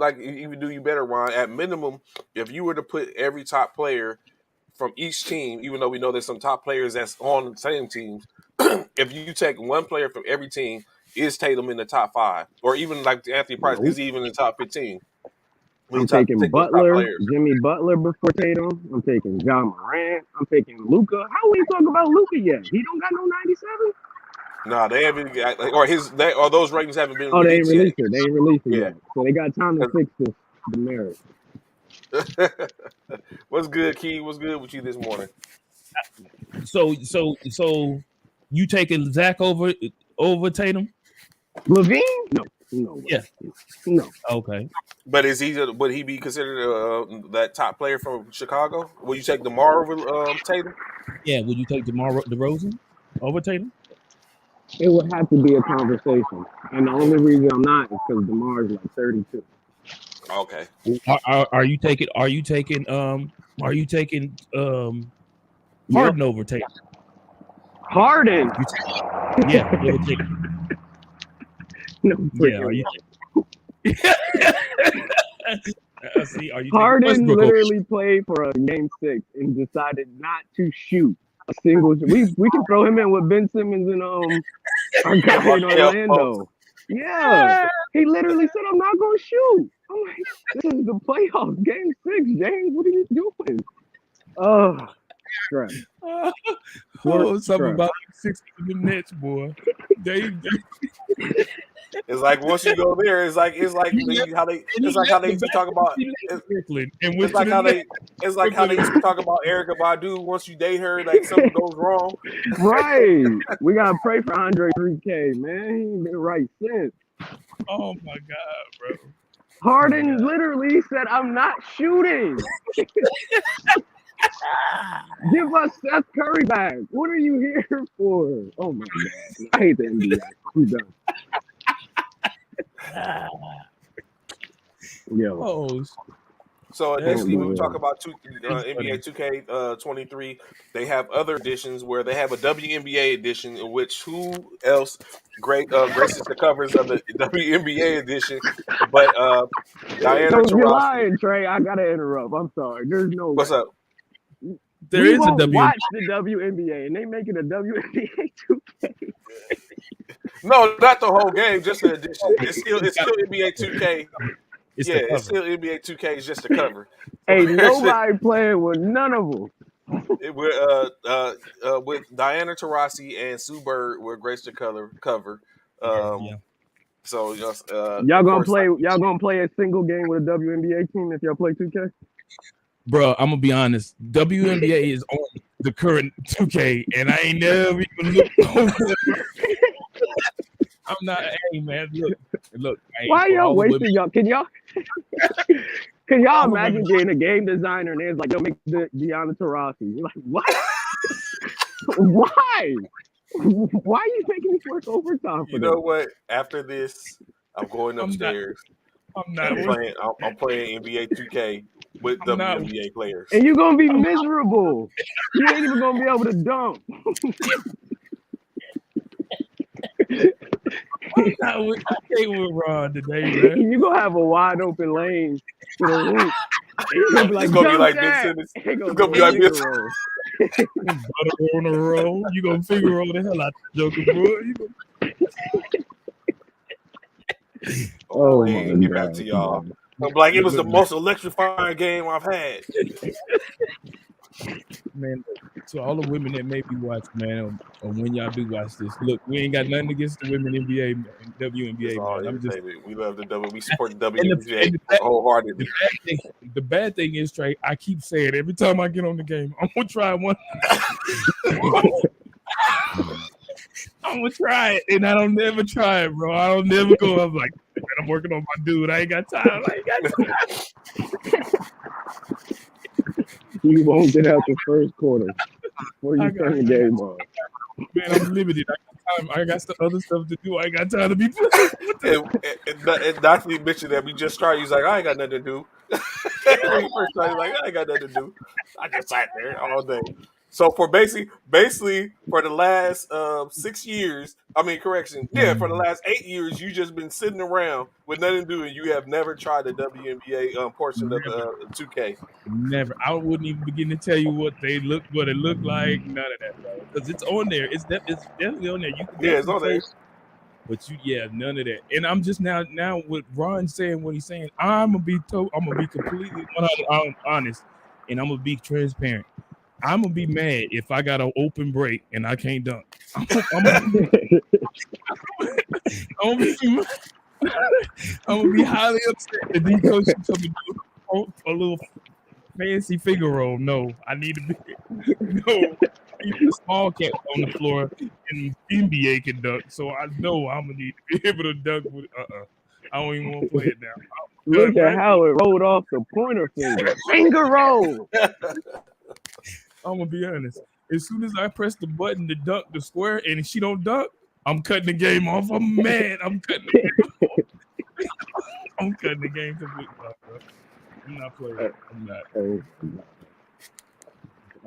do you better, Ron. At minimum, if you were to put every top player from each team, even though we know there's some top players that's on the same teams, if you take one player from every team, is Tatum in the top 5? Or even like Anthony Price, Nope. is he even in the top 15? I'm Take taking those top Butler, players. Jimmy Butler before Tatum. I'm taking John Morant. I'm taking Luca. How we talk about Luca yet? He don't got no 97. No, they haven't, or those ratings haven't been Oh, they ain't released yet. released it. They ain't released it Yeah. yet. So they got time to fix this demerit. What's good, Key? What's good with you this morning? So you taking Zach over Tatum? Levine? No. Yeah. No. Okay. But would he be considered that top player from Chicago? Would you take DeMar over Tatum? Yeah. Would you take DeMar DeRozan over Tatum? It would have to be a conversation. And the only reason I'm not is because DeMar's like 32. Okay. Are you taking Harden over Tatum? Harden? Yeah. Over Tatum. No Yeah. See, are you Harden literally played for a game 6 and decided not to shoot a single. We can throw him in with Ben Simmons and our guy in Orlando. Yeah, he literally said, "I'm not gonna shoot." I'm like, "This is the playoffs, game 6, James. What are you doing?" Oh, stress. Something about 60 minutes, boy. It's like once you go there, it's like how they used to talk about. It's like how they used to talk about Erykah Badu. Once you date her, like something goes wrong. Right. We gotta pray for Andre 3K, man. He ain't been right since. Oh my God, bro. Harden literally said, "I'm not shooting." Give us Seth Curry back. What are you here for? Oh my God. I hate the NBA. I'm done. Yo. Oh, so additionally, when we talk about NBA 2K23, they have other editions where they have a WNBA edition in which who else graces the covers of the WNBA edition, but Diana Taurasi. You're lying, Trey. I gotta interrupt. I'm sorry. There's no way. What's up? We won't watch the WNBA, and they make it a WNBA 2K. No, not the whole game, just the edition. It's still NBA 2K. It's still NBA 2K. It's just the cover. Ain't nobody playing with none of them. With Diana Taurasi and Sue Bird, will grace the cover. So y'all gonna play? Y'all gonna play a single game with a WNBA team if y'all play 2K? Bro, I'm gonna be honest. WNBA is on the current 2K, and I ain't never even looked over. I'm not. Hey man, look. Why y'all wasting y'all? Can y'all imagine being a game designer and it's like, "Yo, make the Diana Taurasi"? You're like, what? Why? Why are you making me work overtime for You know what? After this, I'm going upstairs. I'm playing NBA 2K with WNBA players. And you're going to be miserable. You ain't even going to be able to dunk. I can't with Ron today, man. You're going to have a wide open lane to the hoop. It's going to be like Ben Simmons. It's going to be like Ben Simmons. Butter on the roll. You're going to figure roll the hell out of Joker, bro. Oh, man. Get back to y'all. I'm like, it was the most electrifying game I've had. Man, to all the women that may be watching, man, or when y'all do watch this, look, we ain't got nothing against the women NBA, WNBA. Man. We love we support the WNBA wholeheartedly. The bad thing is, Trey, I keep saying every time I get on the game, I'm gonna try one. I'm gonna try it, and I don't never try it, bro. I don't never go. I'm like, man, I'm working on my dude. I ain't got time. You won't get out the first quarter before you turn the game on. Man, I'm limited. I got some other stuff to do. I ain't got time to be playing. And not to mention that we just started. He's like, I ain't got nothing to do. When he first started, he's like, I ain't got nothing to do. I just sat there all day. So for basically for the last 6 years, I mean correction, yeah, for the last 8 years, you just been sitting around with nothing to do, and you have never tried the WNBA portion of Never, 2K. never. I wouldn't even begin to tell you what it looked like. None of that, bro. Because it's on there. It's definitely on there. You can Yeah, it's definitely on there. play. But none of that. And I'm just now with Ron saying what he's saying, I'm gonna be completely 100 honest, and I'm gonna be transparent. I'm gonna be mad if I got an open break and I can't dunk. I'm gonna be I'm gonna be highly upset that these coaches come and do a little fancy figure roll. No, I need to be no. I need the small cat on the floor and NBA can dunk. So I know I'm gonna need to be able to dunk with I don't even want to play it now. Look at Right? how it rolled off the pointer finger. Finger roll. I'm gonna be honest. As soon as I press the button to dunk the square and she don't dunk, I'm cutting the game off. I'm mad. I'm cutting the game off. I'm cutting the game completely off, bro. I'm not playing. I'm not.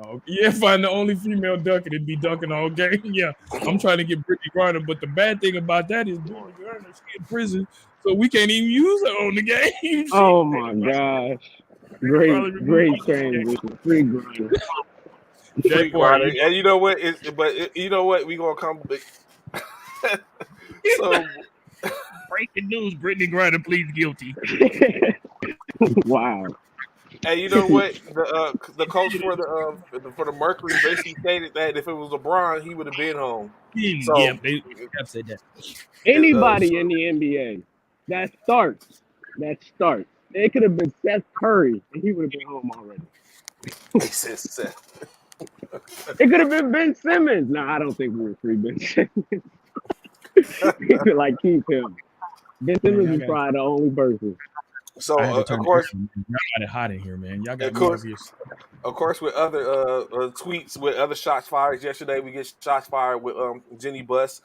Oh, yeah, find the only female dunking and be dunking all game. Yeah, I'm trying to get Brittany Griner, but the bad thing about that is Brittany Griner, she in prison, so we can't even use her on the game. Oh my gosh. Great transition. Free grinder. That Free part, Grinder, and you know what? You know what? We gonna come. So breaking news: Brittany Griner pleads guilty. Wow. and you know what? The coach for the Mercury basically stated that if it was LeBron, he would have been home. Yeah, So they have said that. Anybody in the NBA that starts, It could have been Seth Curry and he would have been home already. he says Seth. It could have been Ben Simmons. No, I don't think we would free Ben Simmons. Like keep him. Ben Simmons is probably the only person. So I had to of turn course, y'all got it hot in here, man. Y'all of got me course, over here. with other tweets with other shots fired yesterday, we get shots fired with Jenny Buss.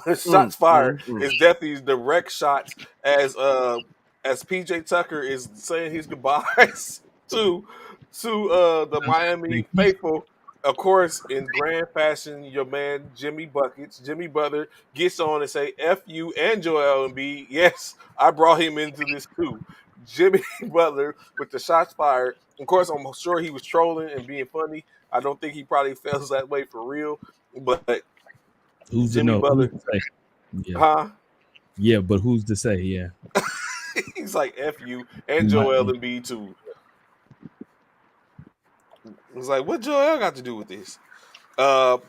Shots fired is definitely direct shots as PJ Tucker is saying his goodbyes to the Miami faithful. Of course, in grand fashion, your man Jimmy Butler gets on and say "F you" and Joel Embiid. Yes, I brought him into this too. Jimmy Butler with the shots fired. Of course, I'm sure he was trolling and being funny. I don't think he probably feels that way for real. But Who's to Jimmy know? Who's Butler, to say? Yeah, huh? yeah, but who's to say? Yeah, He's like F you and Joel Embiid too. It's like what Joel got to do with this? Uh,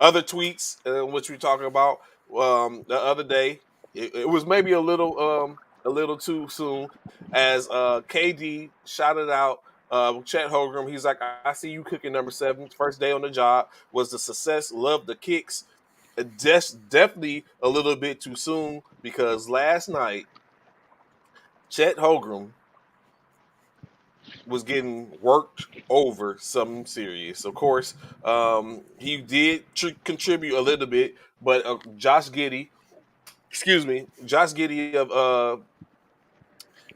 Other tweets which we're talking about the other day. It was maybe a little too soon as KD shouted out Chet Holmgren. He's like, I see you cooking number 7. First day on the job was the success. Love the kicks. Definitely a little bit too soon because last night Chet Holmgren was getting worked over something serious. Of course, he did contribute a little bit, but Josh Giddy of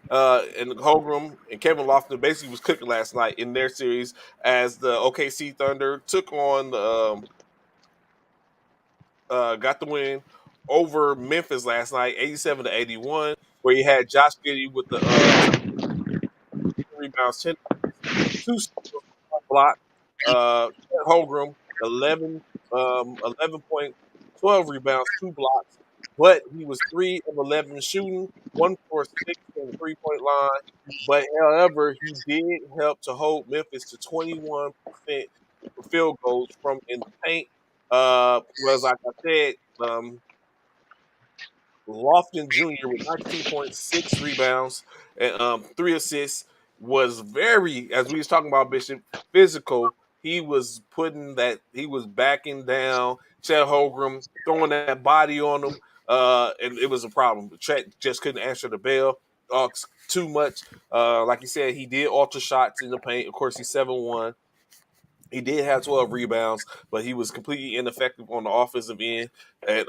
and Holmgren and Kevin Lofton basically was cooking last night in their series as the OKC Thunder took on got the win over Memphis last night, 87-81, where he had Josh Giddy with the rebounds, 10 two block. Holmgren, 11, 11 point, 12 rebounds, 2 blocks. But he was 3 of 11 shooting, 1 for 6 from the 3-point line. But however, he did help to hold Memphis to 21% field goals from in the paint. Was like I said, Lofton Jr. with 19.6 rebounds and 3 assists was very, as we was talking about Bishop, physical. He was he was backing down Chet Holmgren, throwing that body on him, and it was a problem. Chet just couldn't answer the bell too much. Like you said, he did alter shots in the paint. Of course, he's 7'1". He did have 12 rebounds, but he was completely ineffective on the offensive end. And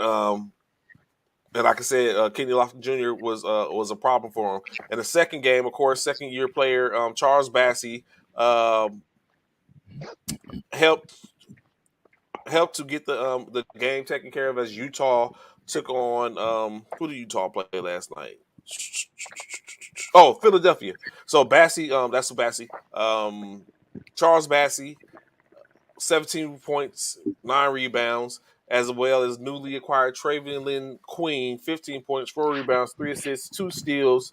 like I said, Kenny Lofton Jr. was a problem for him. In the second game, of course, second year player Charles Bassey helped to get the game taken care of as Utah took on who did Utah play last night? Oh, Philadelphia. So Bassie, that's Bassie. Charles Bassie, 17 points, 9 rebounds, as well as newly acquired Travion Lynn Queen, 15 points, 4 rebounds, 3 assists, 2 steals.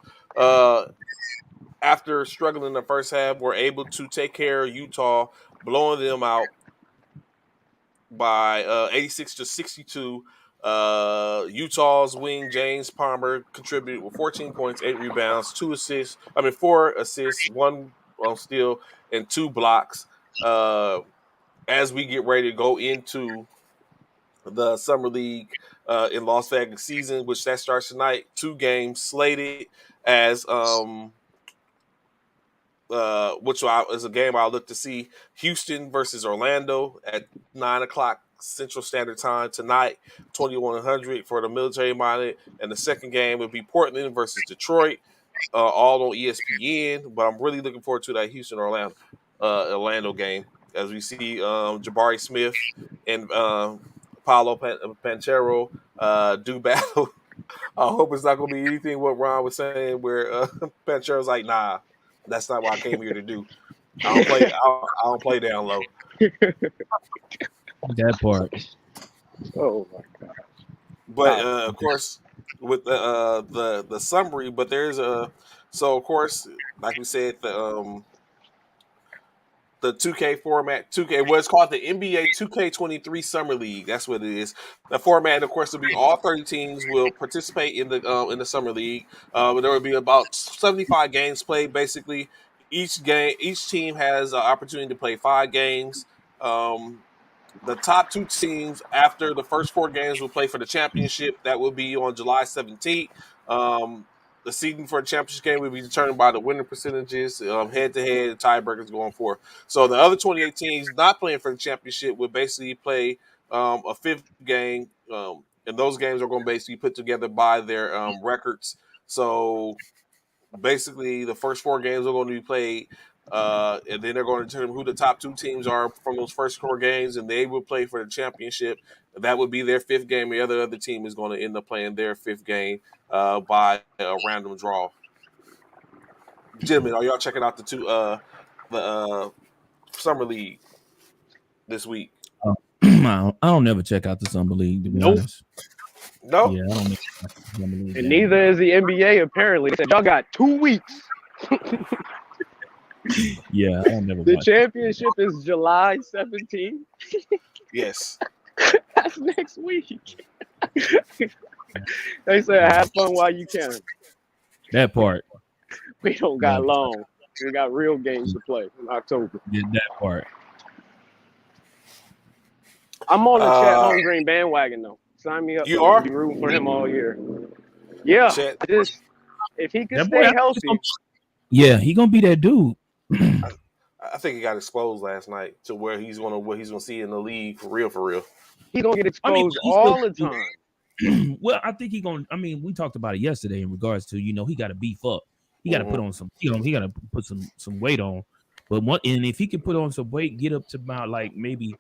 After struggling in the first half, were able to take care of Utah, blowing them out by 86-62. Utah's wing James Palmer contributed with 14 points, 8 rebounds, 2 assists. 4 assists, 1 steal, and 2 blocks. As we get ready to go into the summer league in Las Vegas season, which that starts tonight. 2 games slated as which is a game I'll look to see. Houston versus Orlando at 9 o'clock Central Standard Time tonight, 2100 for the military minded. And the second game would be Portland versus Detroit, all on ESPN. But I'm really looking forward to that Houston Orlando game as we see Jabari Smith and Paolo Pantero do battle. I hope it's not going to be anything what Ron was saying where Panchero's like, nah, that's not what I came here to do. I don't play down low. That part. Oh my god! But of course, with the summary, but there's so of course, like we said, the 2K format, 2K, what's called the NBA 2K23 Summer League. That's what it is. The format, of course, will be all 30 teams will participate in the Summer League. There will be about 75 games played. Basically, each team has an opportunity to play 5 games. The top 2 teams after the first 4 games will play for the championship. That will be on July 17th. The seeding for the championship game will be determined by the winning percentages, head-to-head, tiebreakers going forward. So the other 28 teams not playing for the championship will basically play a 5th game, and those games are going to basically put together by their records. So basically, the first 4 games are going to be played, and then they're going to determine who the top 2 teams are from those first 4 games, and they will play for the championship. That would be their 5th game. The other team is going to end up playing their 5th game by a random draw. Gentlemen, are y'all checking out the summer league this week? I don't never check out the summer league, to be honest. No. Yeah, I don't never check out the summer league. And neither is the NBA. Apparently, they said y'all got 2 weeks. Yeah, I don't never. The championship is July 17th. Yes. That's next week. They said have fun while you can. That part. We don't got long. We got real games to play in October. Yeah, that part. I'm on the Chet Holmgren bandwagon though. Sign me up. You are? I'll be rooting for him all year. Yeah. Chet. If he can stay healthy. Yeah, he gonna be that dude. I think he got exposed last night to what he's gonna see in the league for real. He's gonna get exposed all the time. Well, I think we talked about it yesterday in regards to, he got to beef up. He got to put on some, he got to put some weight on. But and if he can put on some weight, get up to about like maybe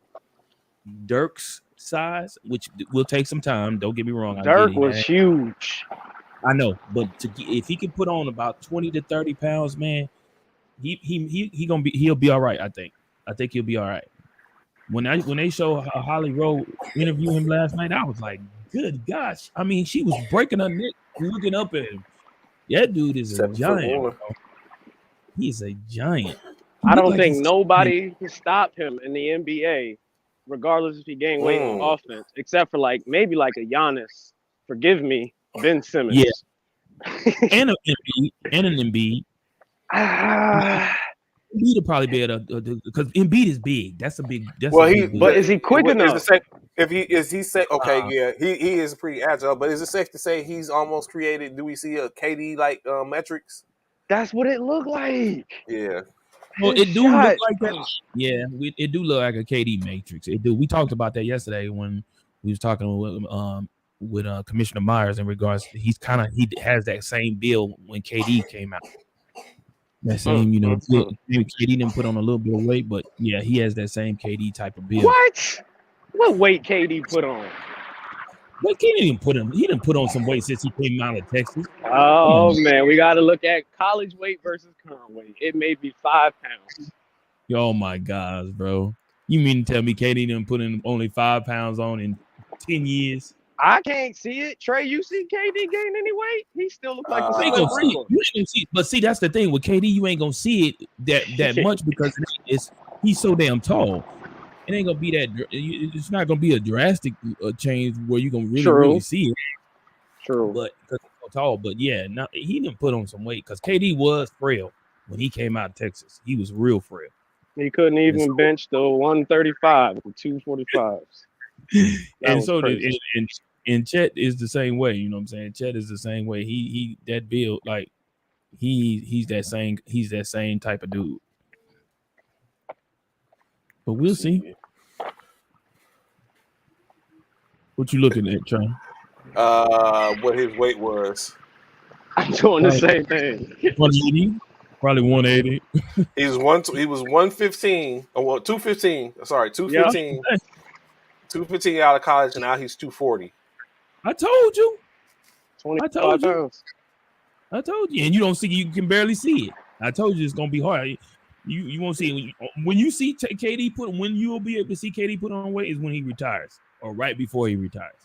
Dirk's size, which will take some time. Don't get me wrong. Dirk was huge. I know, but if he can put on about 20 to 30 pounds, man, he'll be all right. I think he'll be all right. When they show Holly Rowe interview him last night, I was like, good gosh. I mean, she was breaking her neck looking up at him. That dude is a giant. He's a giant. I don't think nobody can stop him in the NBA, regardless if he gained weight on offense, except for maybe a Giannis. Forgive me, Ben Simmons. Yeah. and an Embiid. Embiid will probably be able to, because Embiid is big. That's a big. But is he quick enough? He is pretty agile. But is it safe to say he's almost created? Do we see a KD metrics? That's what it looked like. Yeah. Well, it do look like that. Yeah, it do look like a KD matrix. It do. We talked about that yesterday when we was talking with Commissioner Myers in regards to he has that same bill when KD came out. That same, KD didn't put on a little bit of weight, but yeah, he has that same KD type of build. What weight KD put on? But KD didn't put on some weight since he came out of Texas. Oh man, we got to look at college weight versus current weight. It may be 5 pounds. Oh my gosh, bro! You mean to tell me KD didn't put in only 5 pounds on in 10 years? I can't see it. Trey, you see KD gain any weight? He still looks like the You ain't gonna see it. You ain't gonna see it. But see, that's the thing with KD. You ain't gonna see it that much because he's so damn tall. It ain't gonna be that. It's not gonna be a drastic change where you gonna really see it. True. But because he's so tall. But yeah, he didn't put on some weight because KD was frail when he came out of Texas. He was real frail. He couldn't even bench the 135 with the 245s. And so and Chet is the same way. You know what I'm saying? Chet is the same way. He that build like he's that same type of dude. But we'll see. What you looking at, Trey? What his weight was. I'm doing the same thing. 180, probably 180. He was 115. Well, 215. Sorry, 215. Yeah. 215 out of college, and now he's 240. I told you. 25 pounds. I told you, and you can barely see it. I told you it's gonna be hard. You won't see it when you see KD when you'll be able to see KD put on weight is when he retires or right before he retires.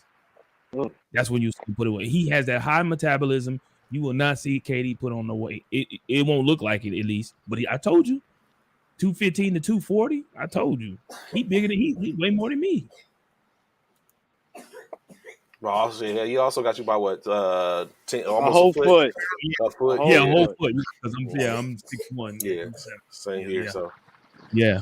That's when you put it away. He has that high metabolism. You will not see KD put on the weight. It won't look like it at least. But I told you, 215 to 240. I told you, he bigger than he way more than me. Well, he also got you by what? 10, almost a whole foot. A foot. Yeah, a whole foot. Because I'm 6'1". Yeah, same here. Yeah. So yeah.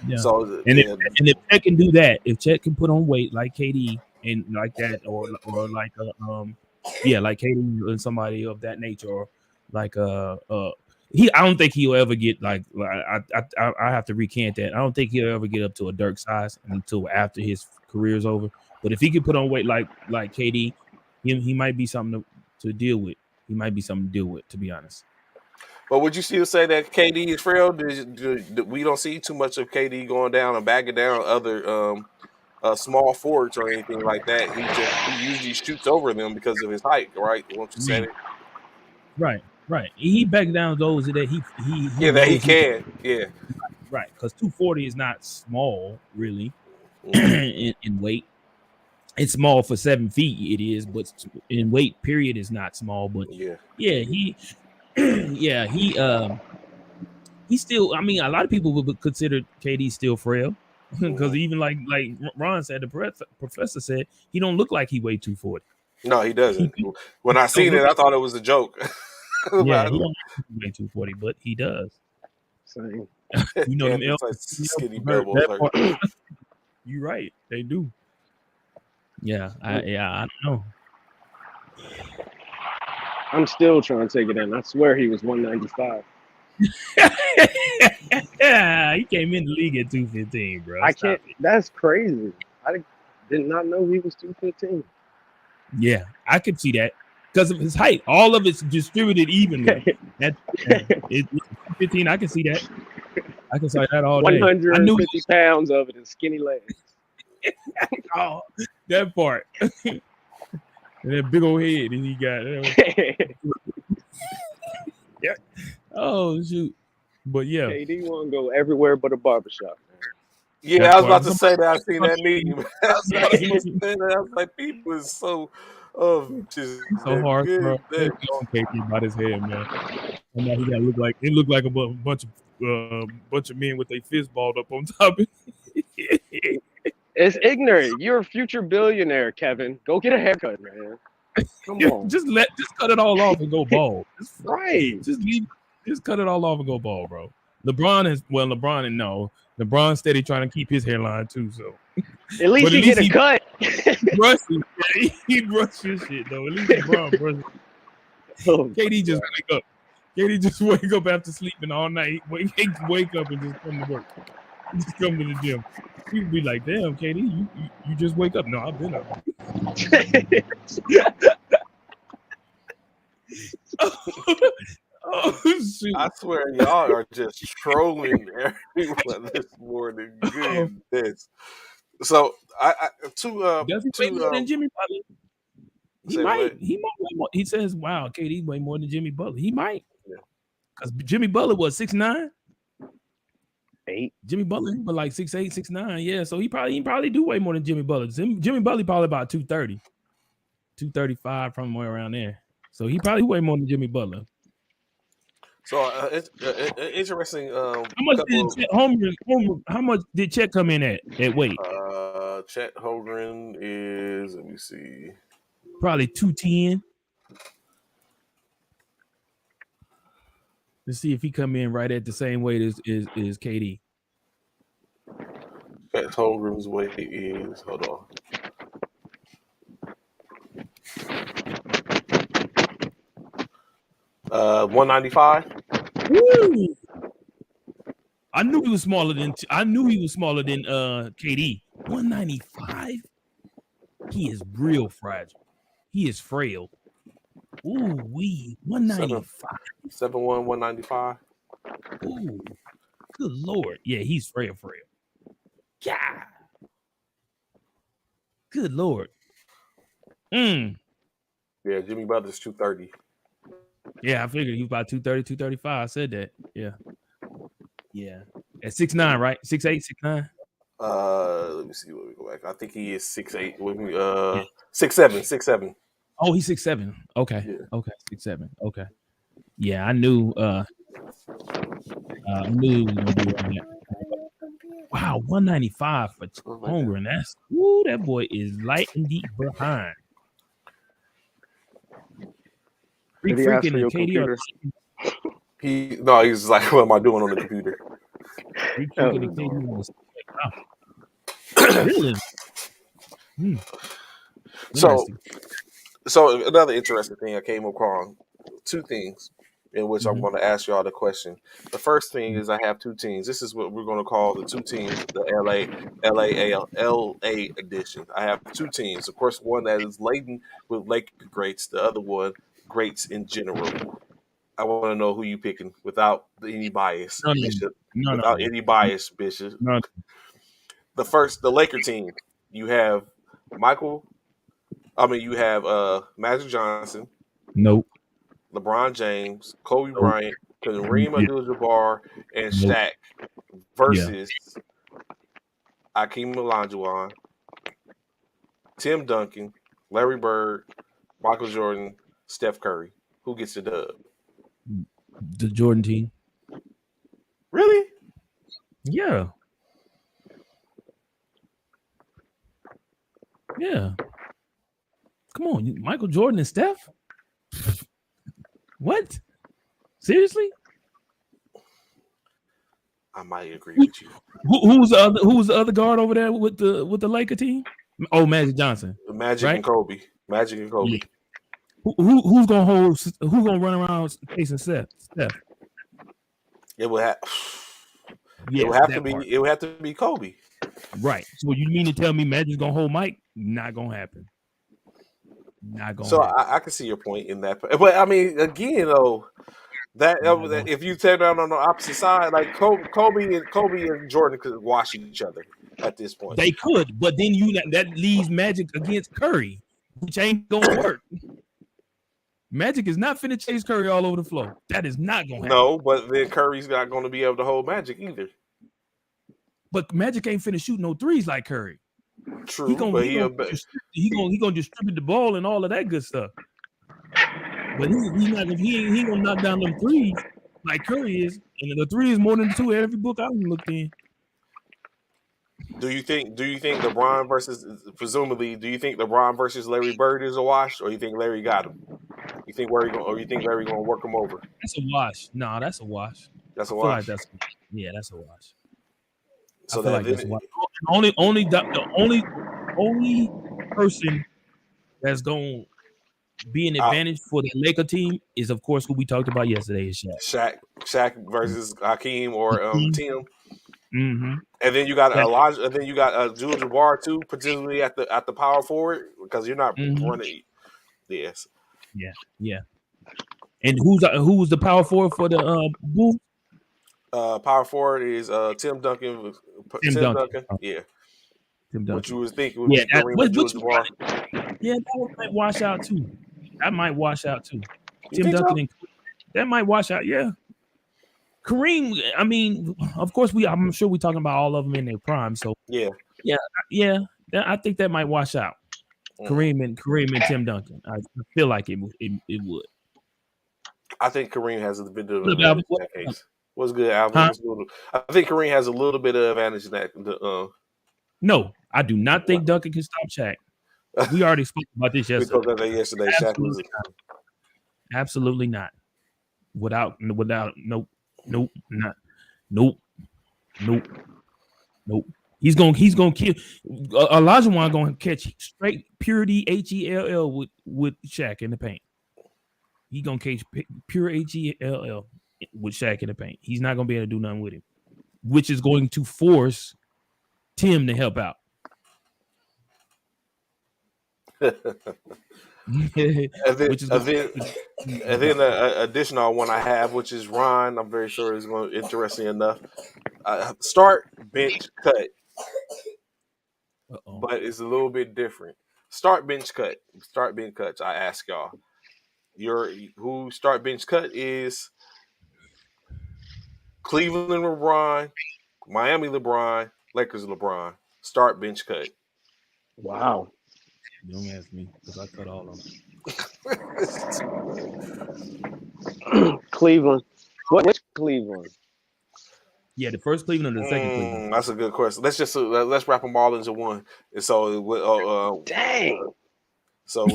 Yeah. So if Chet can do that, if Chet can put on weight like KD and like that, or like like KD and somebody of that nature, or like I don't think he'll ever get like I have to recant that. I don't think he'll ever get up to a Dirk size until after his career's over. But if he could put on weight like KD, he might be something to deal with. He might be something to deal with, to be honest. But would you still say that KD is frail? We don't see too much of KD going down and backing down other small forwards or anything like that. He usually shoots over them because of his height, right? Won't you say it? Right. He backs down those that he can. Yeah. Right, because 240 is not small, really, in weight. It's small for 7 feet, it is, but in weight, period, is not small. But he still. I mean, a lot of people would consider KD still frail because even like Ron said, the professor said he don't look like he weighed 240. No, he doesn't. When I seen it, I thought it was a joke. Yeah, he don't weigh 240, but he does. Same. You know them like skinny doubles. You're right, they do. Yeah, I don't know. I'm still trying to take it in. I swear he was 195. He came in the league at 215, bro. I can't. That's crazy. I did not know he was 215. Yeah, I could see that because of his height. All of it's distributed evenly. 215. I can see that. I can say that all day. 150 pounds of it and skinny legs. Oh, that part. And that big old head, and you got yeah. Oh shoot. But yeah. KD want to go everywhere but a barbershop. Yeah, I was about to say that. I seen that meme. I was like, people is so just so hard, bro. About his head, man. And now he got look like a bunch of men with their fist balled up on top of it. It's ignorant. You're a future billionaire, Kevin. Go get a haircut, man. Come on. Just cut it all off and go bald. Right. Just cut it all off and go bald, bro. LeBron's steady trying to keep his hairline too, so at least he get a cut. He brushed his shit though. At least LeBron brushed. KD just wake up. KD just wake up after sleeping all night. Wake up and just come to work. Just come to the gym. People be like, "Damn, KD, you just wake up." No, I've been up. Oh shoot! I swear, y'all are just trolling everyone this morning. Oh, Goodness. So I does he weigh more than Jimmy Butler? He say might. what? He might weigh more. He says, "Wow, KD weigh more than Jimmy Butler." He might, Yeah. because Jimmy Butler was 6'9". 8. Jimmy Butler was like 6'8", 6'9". Yeah, so he probably do weigh more than Jimmy Butler. Jimmy Butler probably about 230, 235, somewhere around there. So he probably weigh more than Jimmy Butler. So it's interesting. How much did Couple. How much did Chet come in at weight? Chet Holgren is. Let me see. Probably 210. Let's see if he come in right at the same weight as KD. Chet Holgren's weight is. Hold on. Uh, 195. Woo! I knew he was smaller than KD. 195. He is real fragile. He is frail. Ooh, 195. 7'1", 195. Ooh, good lord. Yeah, he's frail. Yeah. Good lord. Yeah, Jimmy Butler's 230. Yeah, I figured he was about 230, 235. I said that. Yeah. At 6'9", right? 6'8", 6'9". Let me see. What we go back. I think he is 6'8". With me, Yeah. 6'7", 6'7". Oh, he's 6'7". Okay. Yeah. Okay. 6'7". Okay. Yeah, I knew he was gonna be around that. Wow, 195 for Oh my God. Holmgren. That's woo, that boy is light and deep behind. Did he ask for Freaking and your KD are He's like, what am I doing on the computer? That freaking was and KD adorable. was wow. Really? So, Interesting. so another interesting thing I came across. Two things in which I'm Mhm. going to ask y'all the question. The first thing is I have two teams. This is what we're going to call the two teams, the LA edition. I have two teams. Of course, one that is laden with Laker greats. The other one, greats in general. I want to know who you picking without any bias, No, Bishop. no, no, Without any bias, Bishop. no. The Laker team. You have Michael. You have Magic Johnson, Nope. LeBron James, Kobe Nope. Bryant, Kareem Yeah. Abdul-Jabbar, and Nope. Shaq Yeah. versus Akeem Olajuwon, Tim Duncan, Larry Bird, Michael Jordan, Steph Curry. Who gets the dub? The Jordan team. Really? Yeah. Yeah. Come on, Michael Jordan and Steph? What? Seriously? I might agree with you. Who was the other guard over there with the Laker team? Oh, Magic Johnson, Magic right? and Kobe. Magic and Kobe. Yeah. Who's gonna hold? Who's gonna run around chasing Steph? It would have. Yeah, It would have to that be. part. It would have to be Kobe. Right. So you mean to tell me Magic's gonna hold Mike? Not gonna happen. Not gonna So happen. I can see your point in that. But I mean, again, though, that if you tear down on the opposite side, like Kobe and Jordan could wash each other at this point. They could, but then that leaves Magic against Curry, which ain't gonna work. Magic is not finna chase Curry all over the floor. That is not gonna happen. No, but then Curry's not going to be able to hold Magic either. But Magic ain't finna shoot no threes like Curry. True, but he gonna distribute the ball and all of that good stuff. But he ain't gonna knock down them threes like Curry is. And the three is more than the two every book I've looked in. Do you think LeBron versus presumably? Do you think LeBron versus Larry Bird is a wash, or you think Larry got him? You think Larry going to work him over? That's a wash. No, that's a wash. That's I a feel like wash. that's a wash. So I feel that like that's a then, wash. The only person that's gonna be an advantage for the Laker team is, of course, who we talked about yesterday is Shaq versus Hakeem or Tim. Mm-hmm. And then you got Elijah, and then you got Abdul-Jabbar too, particularly at the power forward, because you're not Mm-hmm. running. Yes. Yeah. And who's the power forward for the Bulls? Power forward is Tim Duncan. Tim Tim Duncan. Duncan, yeah. Tim What you Duncan. was thinking would Yeah, be Kareem Abdul-Jabbar. yeah, that one might wash out too. That might wash out too. You Tim think Duncan so? and that might wash out. Yeah. Kareem, I mean, of course I'm sure we're talking about all of them in their prime. So Yeah. yeah, I think that might wash out. Kareem and Tim Duncan. I feel like it would. I think Kareem has a bit of an Look, Alvin, advantage in that case. What's good, Alvin? huh? What's good? I think Kareem has a little bit of advantage in that. No, I do not think Duncan can stop Shaq. We already spoke about this We yesterday. talked about that yesterday. Shaq was Absolutely not. Without nope, not nope. He's gonna kill. Olajuwon gonna catch straight purity HELL with Shaq in the paint. He gonna catch pure HELL with Shaq in the paint. He's not gonna be able to do nothing with him, which is going to force Tim to help out. and then additional one I have, which is Ron. I'm very sure is going to interesting enough. Start, bench, cut, but it's a little bit different. Start, bench, cut. Start, bench, cuts. I ask y'all. Who start, bench, cut is Cleveland LeBron, Miami LeBron, Lakers LeBron. Start, bench, cut. Wow. Don't ask me because I cut all of them. Cleveland. Which Cleveland? Yeah, the first Cleveland or the second Cleveland? That's a good question. Let's wrap them all into one. And so, dang. So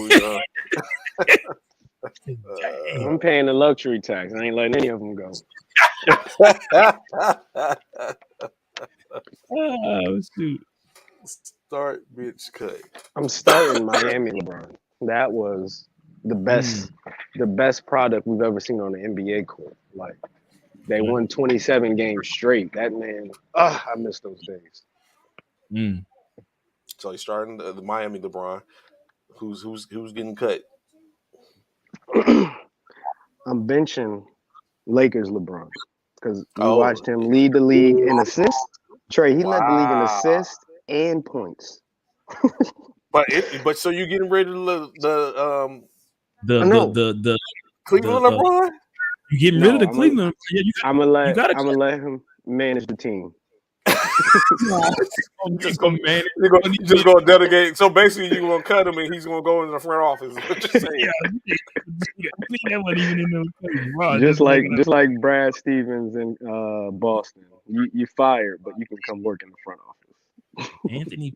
I'm paying the luxury tax. I ain't letting any of them go. Oh shoot! Start, bitch, cut. I'm starting Miami LeBron. That was the best product we've ever seen on the NBA court. Like they won 27 games straight. That man, I miss those days. So he's starting the Miami LeBron. Who's getting cut? I'm benching Lakers LeBron because we watched him lead the league in assists. Trey, he led the league in assists and points. but so you're getting rid of the Cleveland LeBron? You getting rid of the Cleveland? I'm gonna let him manage the team. just gonna delegate. So basically, you're gonna cut him, and he's gonna go in the front office. Just like Brad Stevens in Boston, you fired, but you can come work in the front office. Anthony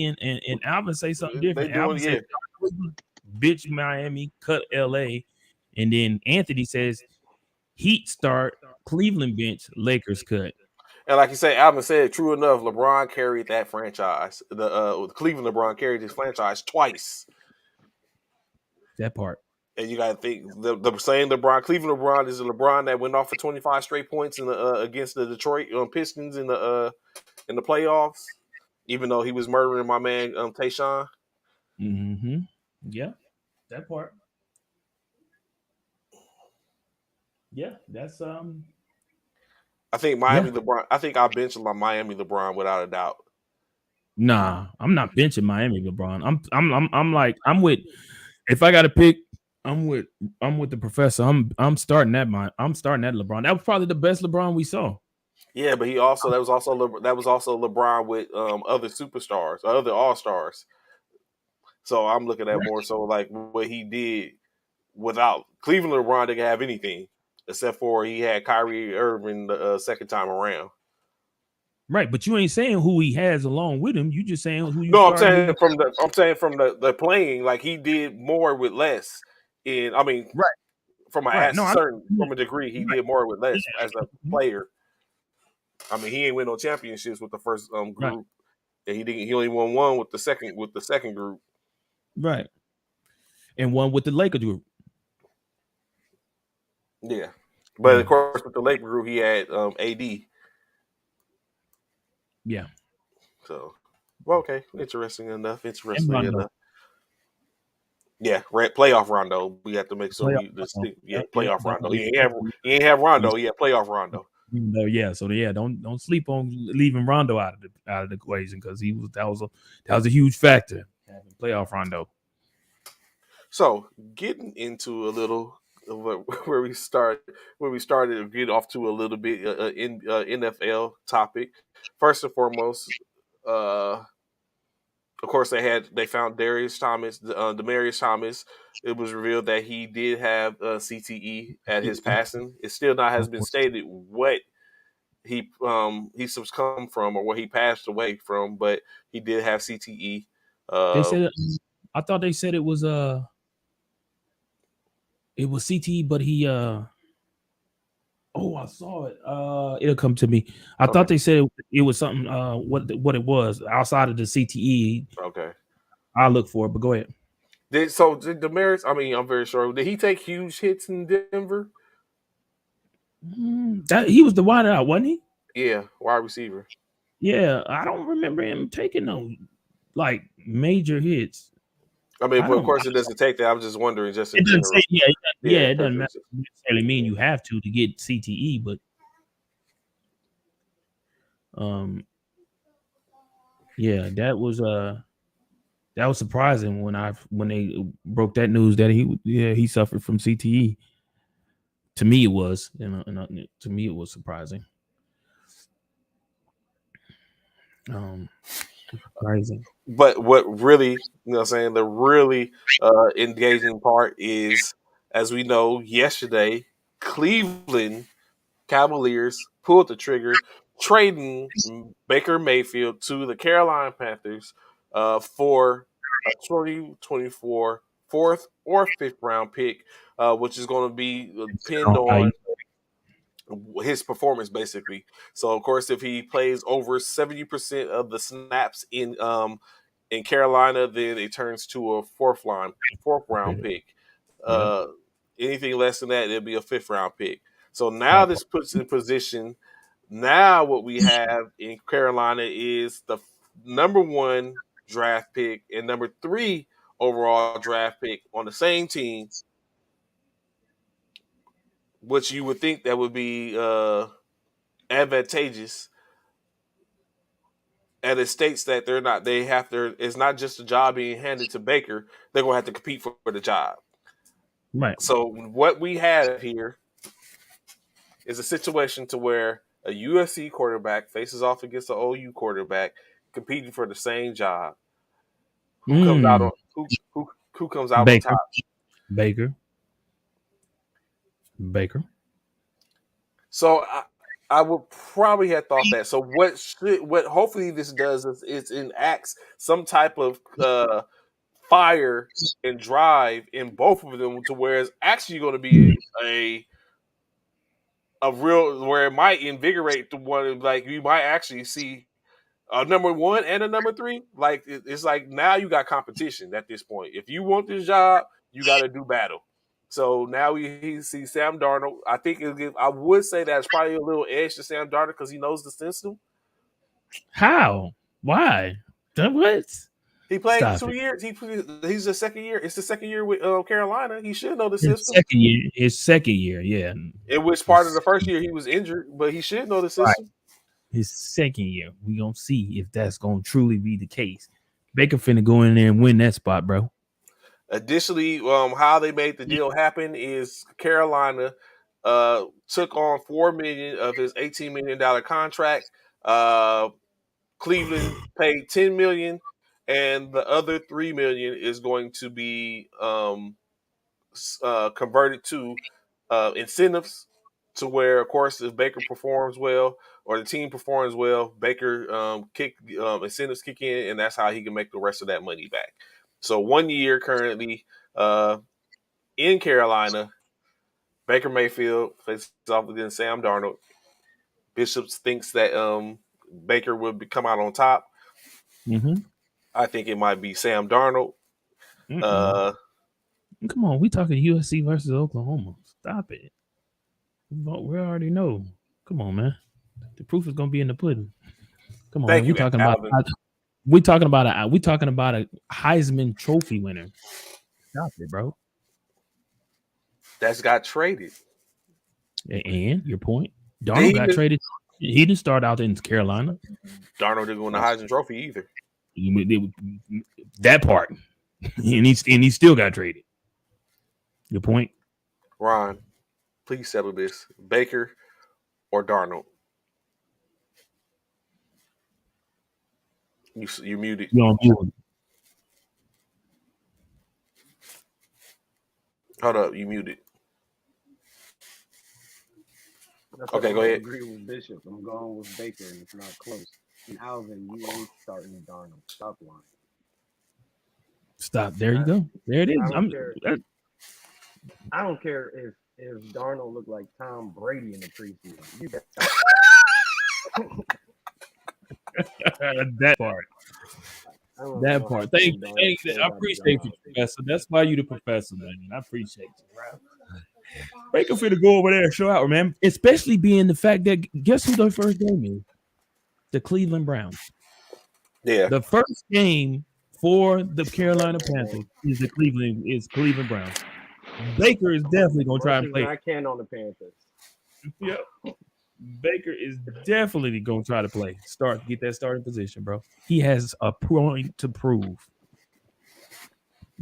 and Alvin say something different. Alvin said, "Bitch, Miami, cut LA," and then Anthony says, "Heat start, Cleveland bench, Lakers cut." And like you say, Alvin said, true enough, LeBron carried that franchise. The Cleveland LeBron carried his franchise twice. That part. And you got to think the same LeBron, Cleveland LeBron is a LeBron that went off for 25 straight points in the against the Detroit Pistons in the playoffs, even though he was murdering my man Tayshaun. Yeah, that part. Yeah, that's I think Miami LeBron. I think I'll bench Miami LeBron without a doubt. Nah, I'm not benching Miami LeBron. I'm with. If I got to pick, I'm with the professor. I'm starting that LeBron. That was probably the best LeBron we saw. Yeah, but that was also LeBron with other superstars, other all-stars. So I'm looking at more so like what he did without Cleveland LeBron didn't have anything except for he had Kyrie Irving the second time around. Right, but you ain't saying who he has along with him. You just saying who you. No, I'm saying from the playing, like he did more with less. From a degree, he did more with less as a player. I mean, he ain't win no championships with the first group, and he only won one with the second group. Right, and one with the Lakers group. Yeah, but of course with the Lakers group, he had AD. Yeah. So, well, okay, interesting enough. Yeah, playoff Rondo. We have to make sure Playoff we Rondo. yeah, Yeah, playoff that's Rondo. what they He ain't have said. Rondo. Yeah, playoff Rondo. No, yeah. So yeah, don't sleep on leaving Rondo out of the equation because that was a huge factor having playoff Rondo. So getting into a little where we started to get off to a little bit in NFL topic. First and foremost, of course they found Darius Thomas, Demarius Thomas. It was revealed that he did have CTE at his passing. It still not has been stated what he succumbed from or what he passed away from, but he did have CTE. They said I thought they said it was CTE, but he oh, I saw it. It'll come to me. I thought Okay. they said it was something what it was outside of the CTE. Okay. I'll look for it, but go ahead. Did Demarius? I mean, I'm very sure. Did he take huge hits in Denver? That he was the wide out, wasn't he? Yeah, wide receiver. Yeah, I don't remember him taking no like major hits. I mean, I but of don't. course, it doesn't take that. I'm just wondering, just in It doesn't say. general. Yeah. Yeah, It because doesn't necessarily mean you have to get CTE, but yeah, that was surprising when they broke that news that he suffered from CTE. To me, it was, to me it was surprising. Crazy. But what really, what I'm saying, the really engaging part is, as we know, yesterday, Cleveland Cavaliers pulled the trigger, trading Baker Mayfield to the Carolina Panthers for a 2024 fourth or fifth round pick, which is going to be pinned on his performance basically. So of course, if he plays over 70% of the snaps in Carolina, then it turns to a fourth round pick. Yep. Uh, Anything less than that, it'll be a fifth round pick. So now Right. this puts in position. Now what we have in Carolina is the number one draft pick and number three overall draft pick on the same team, which you would think that would be advantageous. And it states that it's not just a job being handed to Baker, they're gonna have to compete for the job. Right. So what we have here is a situation to where a USC quarterback faces off against an OU quarterback competing for the same job. Who comes out on who comes out on Baker. top? Baker. So I would probably have thought that. So what hopefully this does is enacts some type of fire and drive in both of them to where it's actually going to be a real where it might invigorate the one, like you might actually see a number one and a number three. Like it's like now you got competition at this point. If you want this job, you got to do battle. So now he sees Sam Darnold. I think I would say that's probably a little edge to Sam Darnold because he knows the system. How? Why? What? He played Stop 2 it. years. He's the second year. It's the second year with Carolina. He should know the His system. second year, yeah. In which part of the first year he was injured, but he should know the Right. system. His second year. We gonna see if that's gonna truly be the case. Baker finna go in there and win that spot, bro. Additionally, how they made the deal happen is Carolina took on $4 million of his $18 million contract. Cleveland paid $10 million, and the other $3 million is going to be converted to incentives. To where, of course, if Baker performs well or the team performs well, Baker incentives kick in, and that's how he can make the rest of that money back. So 1 year currently in Carolina, Baker Mayfield faces off against Sam Darnold. Bishops thinks that Baker will come out on top. Mm-hmm. I think it might be Sam Darnold. Come on, we talking USC versus Oklahoma. Stop it. We already know. Come on, man. The proof is gonna be in the pudding. Come on, Thank man. you, We talking Alvin. about a Heisman Trophy winner. Stop it, bro. That's got traded. And your point, They Darnold got traded. He didn't start out in Carolina. Darnold didn't win the Heisman Trophy either. That part, and he still got traded. Your point, Ron, please settle this: Baker or Darnold. You muted. you on mute. Hold up, you muted. That's Okay, why go I ahead. agree with Bishop. I'm going with Baker, and it's not close. And Alvin, you ain't starting Darnold. Stop lying. Stop. There you go. There it is. I don't care if Darnold looked like Tom Brady in the preseason. You got that part. That part. Thank you. I appreciate you, Professor. That's why you the professor, man. I appreciate you, bro. Baker finna go over there and show out, man. Especially being the fact that guess who their first game is? The Cleveland Browns. Yeah. The first game for the Carolina Panthers is Cleveland Browns. Baker is definitely gonna try and play. I can on the Panthers. Yeah. Baker is definitely gonna try to play. Get that starting position, bro. He has a point to prove.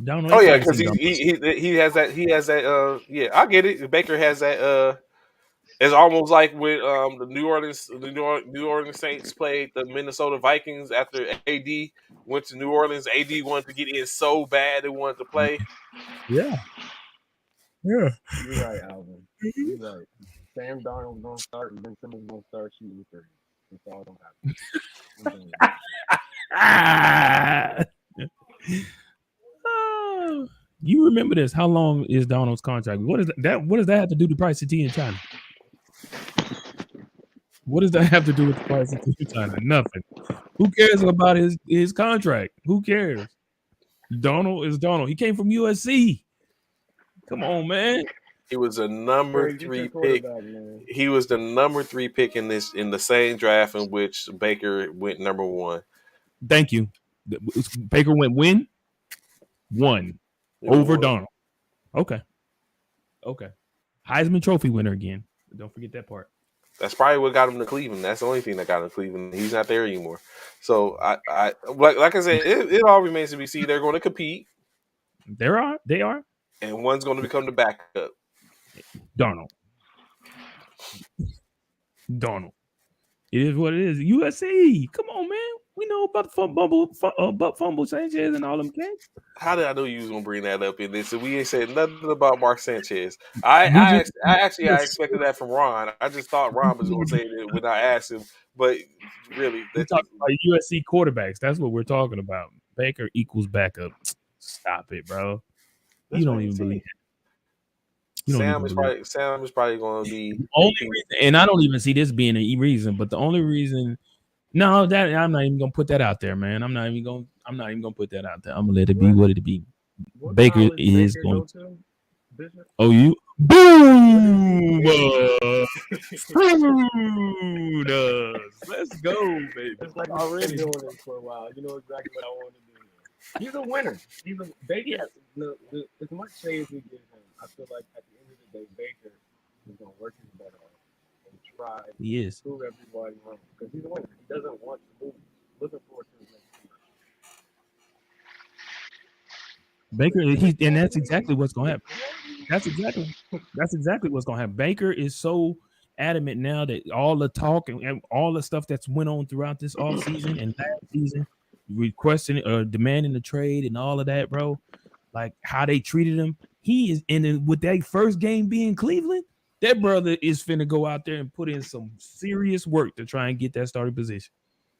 Oh yeah, because he has that. Yeah, I get it. Baker has that. It's almost like when the New Orleans Saints played the Minnesota Vikings after AD went to New Orleans. AD wanted to get in so bad they wanted to play. Yeah. You're right, Alvin. You're right. Sam Darnold's gonna start, and Ben Simmons gonna start shooting three. That's all gonna happen. You remember this? How long is Donald's contract? What does that have to do with the price of tea in China? What does that have to do with the price of tea in China? Nothing. Who cares about his contract? Who cares? Donald is Donald. He came from USC. Come on, man. He was a number 3 pick. He was the number 3 pick in the same draft in which Baker went number 1. Thank you. Baker went one over Donald. Okay. Heisman Trophy winner again. Don't forget that part. That's probably what got him to Cleveland. That's the only thing that got him to Cleveland. He's not there anymore. So I like I said, it all remains to be seen. They're going to compete. They are. And one's going to become the backup. Donald. It is what it is. USC. Come on, man. We know about Fumble Sanchez and all them cats. How did I know you was gonna bring that up in this? We ain't said nothing about Mark Sanchez. I expected that from Ron. I just thought Ron was gonna say it when I asked him. But really, we're talking about USC quarterbacks. That's what we're talking about. Baker equals backup. Stop it, bro. You don't even believe it. Sam is probably going to be the only reason, and I don't even see this being a reason. But the only reason, no, that I'm not even gonna put that out there, man. I'm not even gonna put that out there. I'm gonna let it be what it be. Baker is going to. Oh, you boom! Let's go, baby. It's like I've already doing this for a while. You know exactly what I want to do. He's a winner. Baker. As much shade as we give him, I feel like at the end of the day, Baker is going to work his butt off and try to prove everybody wrong because he's a winner. He doesn't want to lose. Looking forward to his next season. Baker, and that's exactly what's going to happen. That's exactly what's going to happen. Baker is so adamant now that all the talk and all the stuff that's went on throughout this offseason and last season, requesting or demanding the trade and all of that, bro. Like how they treated him. He is in with that first game being Cleveland. That brother is finna go out there and put in some serious work to try and get that starting position.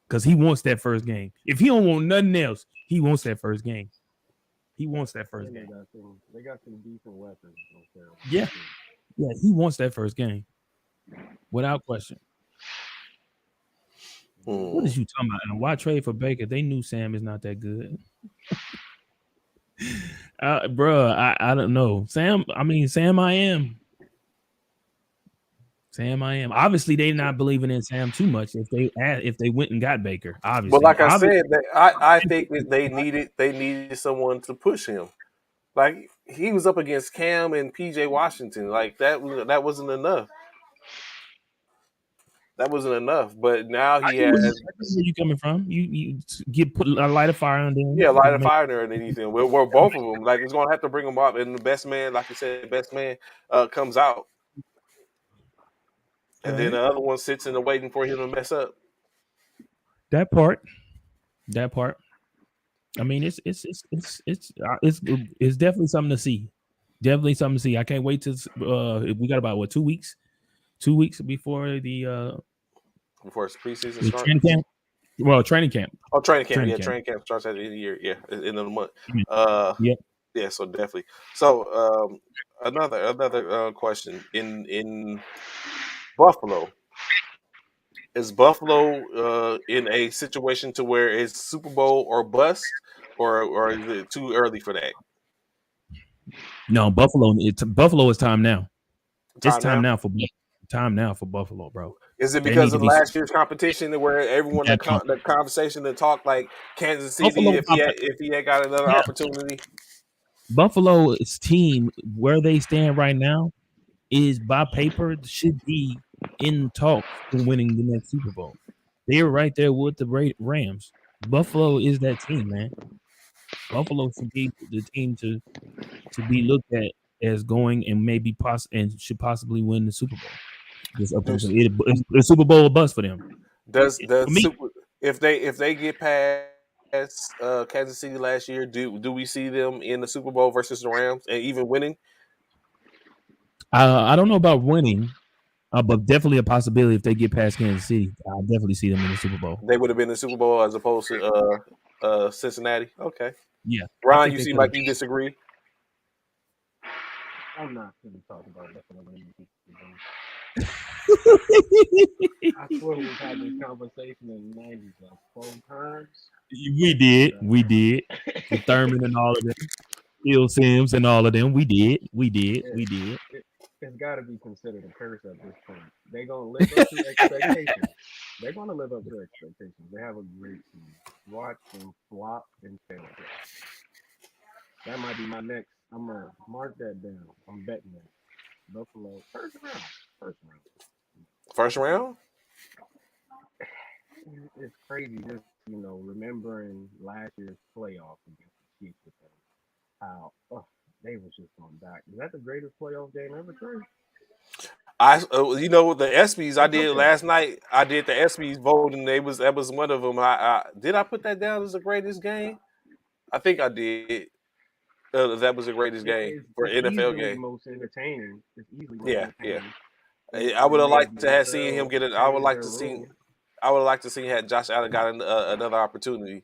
Because he wants that first game. If he don't want nothing else, he wants that first game. He wants that first game. They got some decent weapons. Yeah, he wants that first game. Without question. What is you talking about? And why trade for Baker? They knew Sam is not that good. Bro, I don't know. Sam, I am. Obviously, they not believing in Sam too much if they went and got Baker. Obviously, but like I said, I think that they needed someone to push him. Like he was up against Cam and PJ Washington. Like that wasn't enough. That wasn't enough. But now he has I can where you coming from. You get put a light of fire on them yeah, to light a make. fire there underneath him. We're both of them. Like it's gonna have to bring him up, and the best man, like you said, best man comes out, and then Right. the other one sits in the waiting for him to mess up. That part. That part. I mean, it's definitely something to see. Definitely something to see. I can't wait to. We got about what 2 weeks? 2 weeks before Before his preseason the start. training camp. Well, training camp. Oh, training camp. Training Yeah, camp. training camp starts at the end of the year. Yeah, end of the month. Yeah. Uh, Yep. yeah. So definitely. So another question in Buffalo. Is Buffalo in a situation to where it's Super Bowl or bust, or is it too early for that? No, Buffalo. Buffalo is time now. It's Time time now. now for time now for Buffalo, bro. Is it They because need to of be last year's competition where everyone yeah, no. the conversation to talk like Kansas City Buffalo. if he had got another Yeah, opportunity? Buffalo's team where they stand right now is by paper should be in talks for winning the next Super Bowl. They're right there with the Rams. Buffalo is that team, man. Buffalo should be the team to be looked at as going and maybe and should possibly win the Super Bowl. This upcoming Does it's Super Bowl or bust for them. For does me, Super if they get past Kansas City last year, do we see them in the Super Bowl versus the Rams and even winning? I don't know about winning, but definitely a possibility if they get past Kansas City. I definitely see them in the Super Bowl. They would have been in the Super Bowl as opposed to Cincinnati. Okay, Yeah, I Ron, think you they seem could have. like you disagree. I'm not going to talk about Buffalo. I swear we've had this conversation in the 90s like 4 times. We did. With Thurman and all of them, Phil Sims and all of them, we did. It, it's got to be considered a curse at this point. They're going to live up to expectations. They're going to live up to expectations. They have a great team. Watch them flop and fail. That might be my next. I'm going to mark that down. I'm betting that. Buffalo, first round. First round. First round. It's crazy just, remembering last year's playoff against the Chiefs with them. How they was just on back. Is that the greatest playoff game ever, Trey? The ESPYS I It's did up there. last night. I did the ESPYS voting. That was one of them. I did I put that down as the greatest game? I think I did. That was the greatest game for It's NFL easily game. most entertaining. It's easily most Yeah, yeah. entertaining. I would And have maybe liked the to have seen him NFL get it. I would changed like their to see. rule. I would like to see had Josh Allen got another opportunity.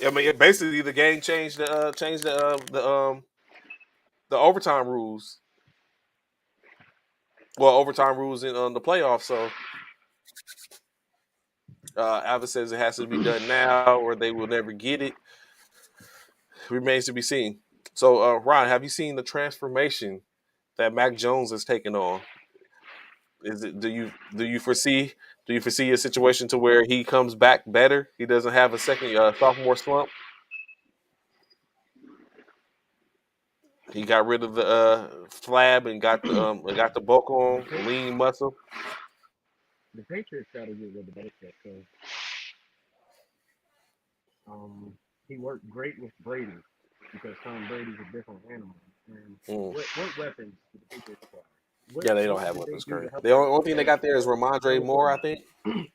I mean, basically the game changed the overtime rules. Well, overtime rules in the playoffs. So Alvin says it has to be done now, or they will never get it. Remains to be seen. So, Ron, have you seen the transformation that Mac Jones has taken on? Is it do you foresee a situation to where he comes back better? He doesn't have a second sophomore slump. He got rid of the flab and got the bulk The, on Pa- lean muscle. the Patriots got to get rid of Belichick because he worked great with Brady because Tom Brady's a different animal. And Mm. what weapons did the Patriots acquire? Yeah, they don't What have did they weapons do to currently. help The them only thing they prepare got there is for Ramondre the Moore, I quarterback? think.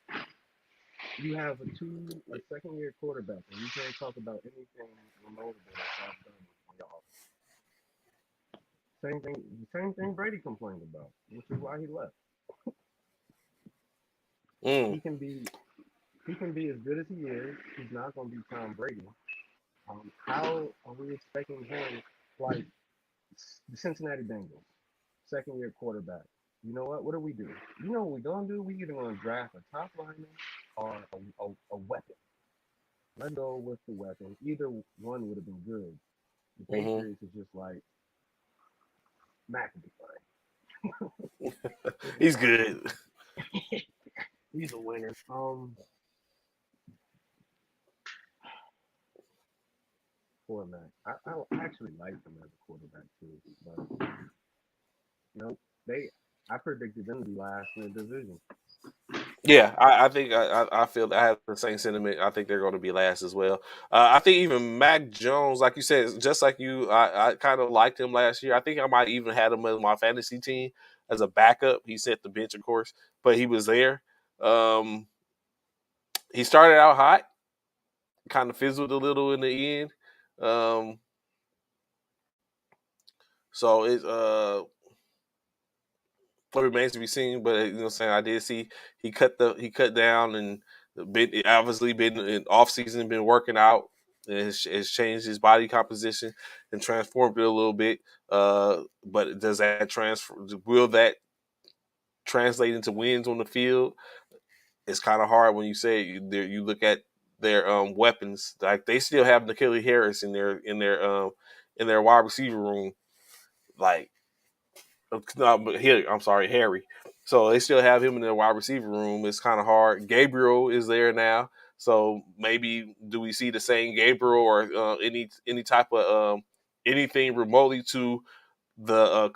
You have a second year quarterback, and you can't talk about anything remote that I've done on your offense. Same thing Brady complained about, which is why he left. Mm. He can be he can be as good as he is. He's not going to be Tom Brady. How are we expecting him like the Cincinnati Bengals, second year quarterback? You know what? What do we do? You know what we're gonna do? We either gonna draft a top lineman or a weapon. Let's go with the weapon. Either one would have been good. The Hmm. Patriots is just like Mac will be fine. He'll be He's fine. good. He's a winner. Poor Mac. I actually liked him as a quarterback too, but nope. I predicted them to be last in the division. Yeah, I think I feel I have the same sentiment. I think they're going to be last as well. I think even Mac Jones, like you said, just like you, I kind of liked him last year. I think I might even had him in my fantasy team as a backup. He set the bench, of course, but he was there. Um, he started out hot, kind of fizzled a little in the end. Um, so it remains to be seen. But what I'm saying, I did see he cut down and been obviously been in off season, been working out. And has changed his body composition and transformed it a little bit. But does that transfer? Will that translate into wins on the field? It's kind of hard when you say you look at their weapons. Like they still have N'Keal Harris in their wide receiver room. Like no, but here, I'm sorry, Harry. So they still have him in their wide receiver room. It's kind of hard. Gabriel is there now, so maybe do we see the same Gabriel or any type of anything remotely to the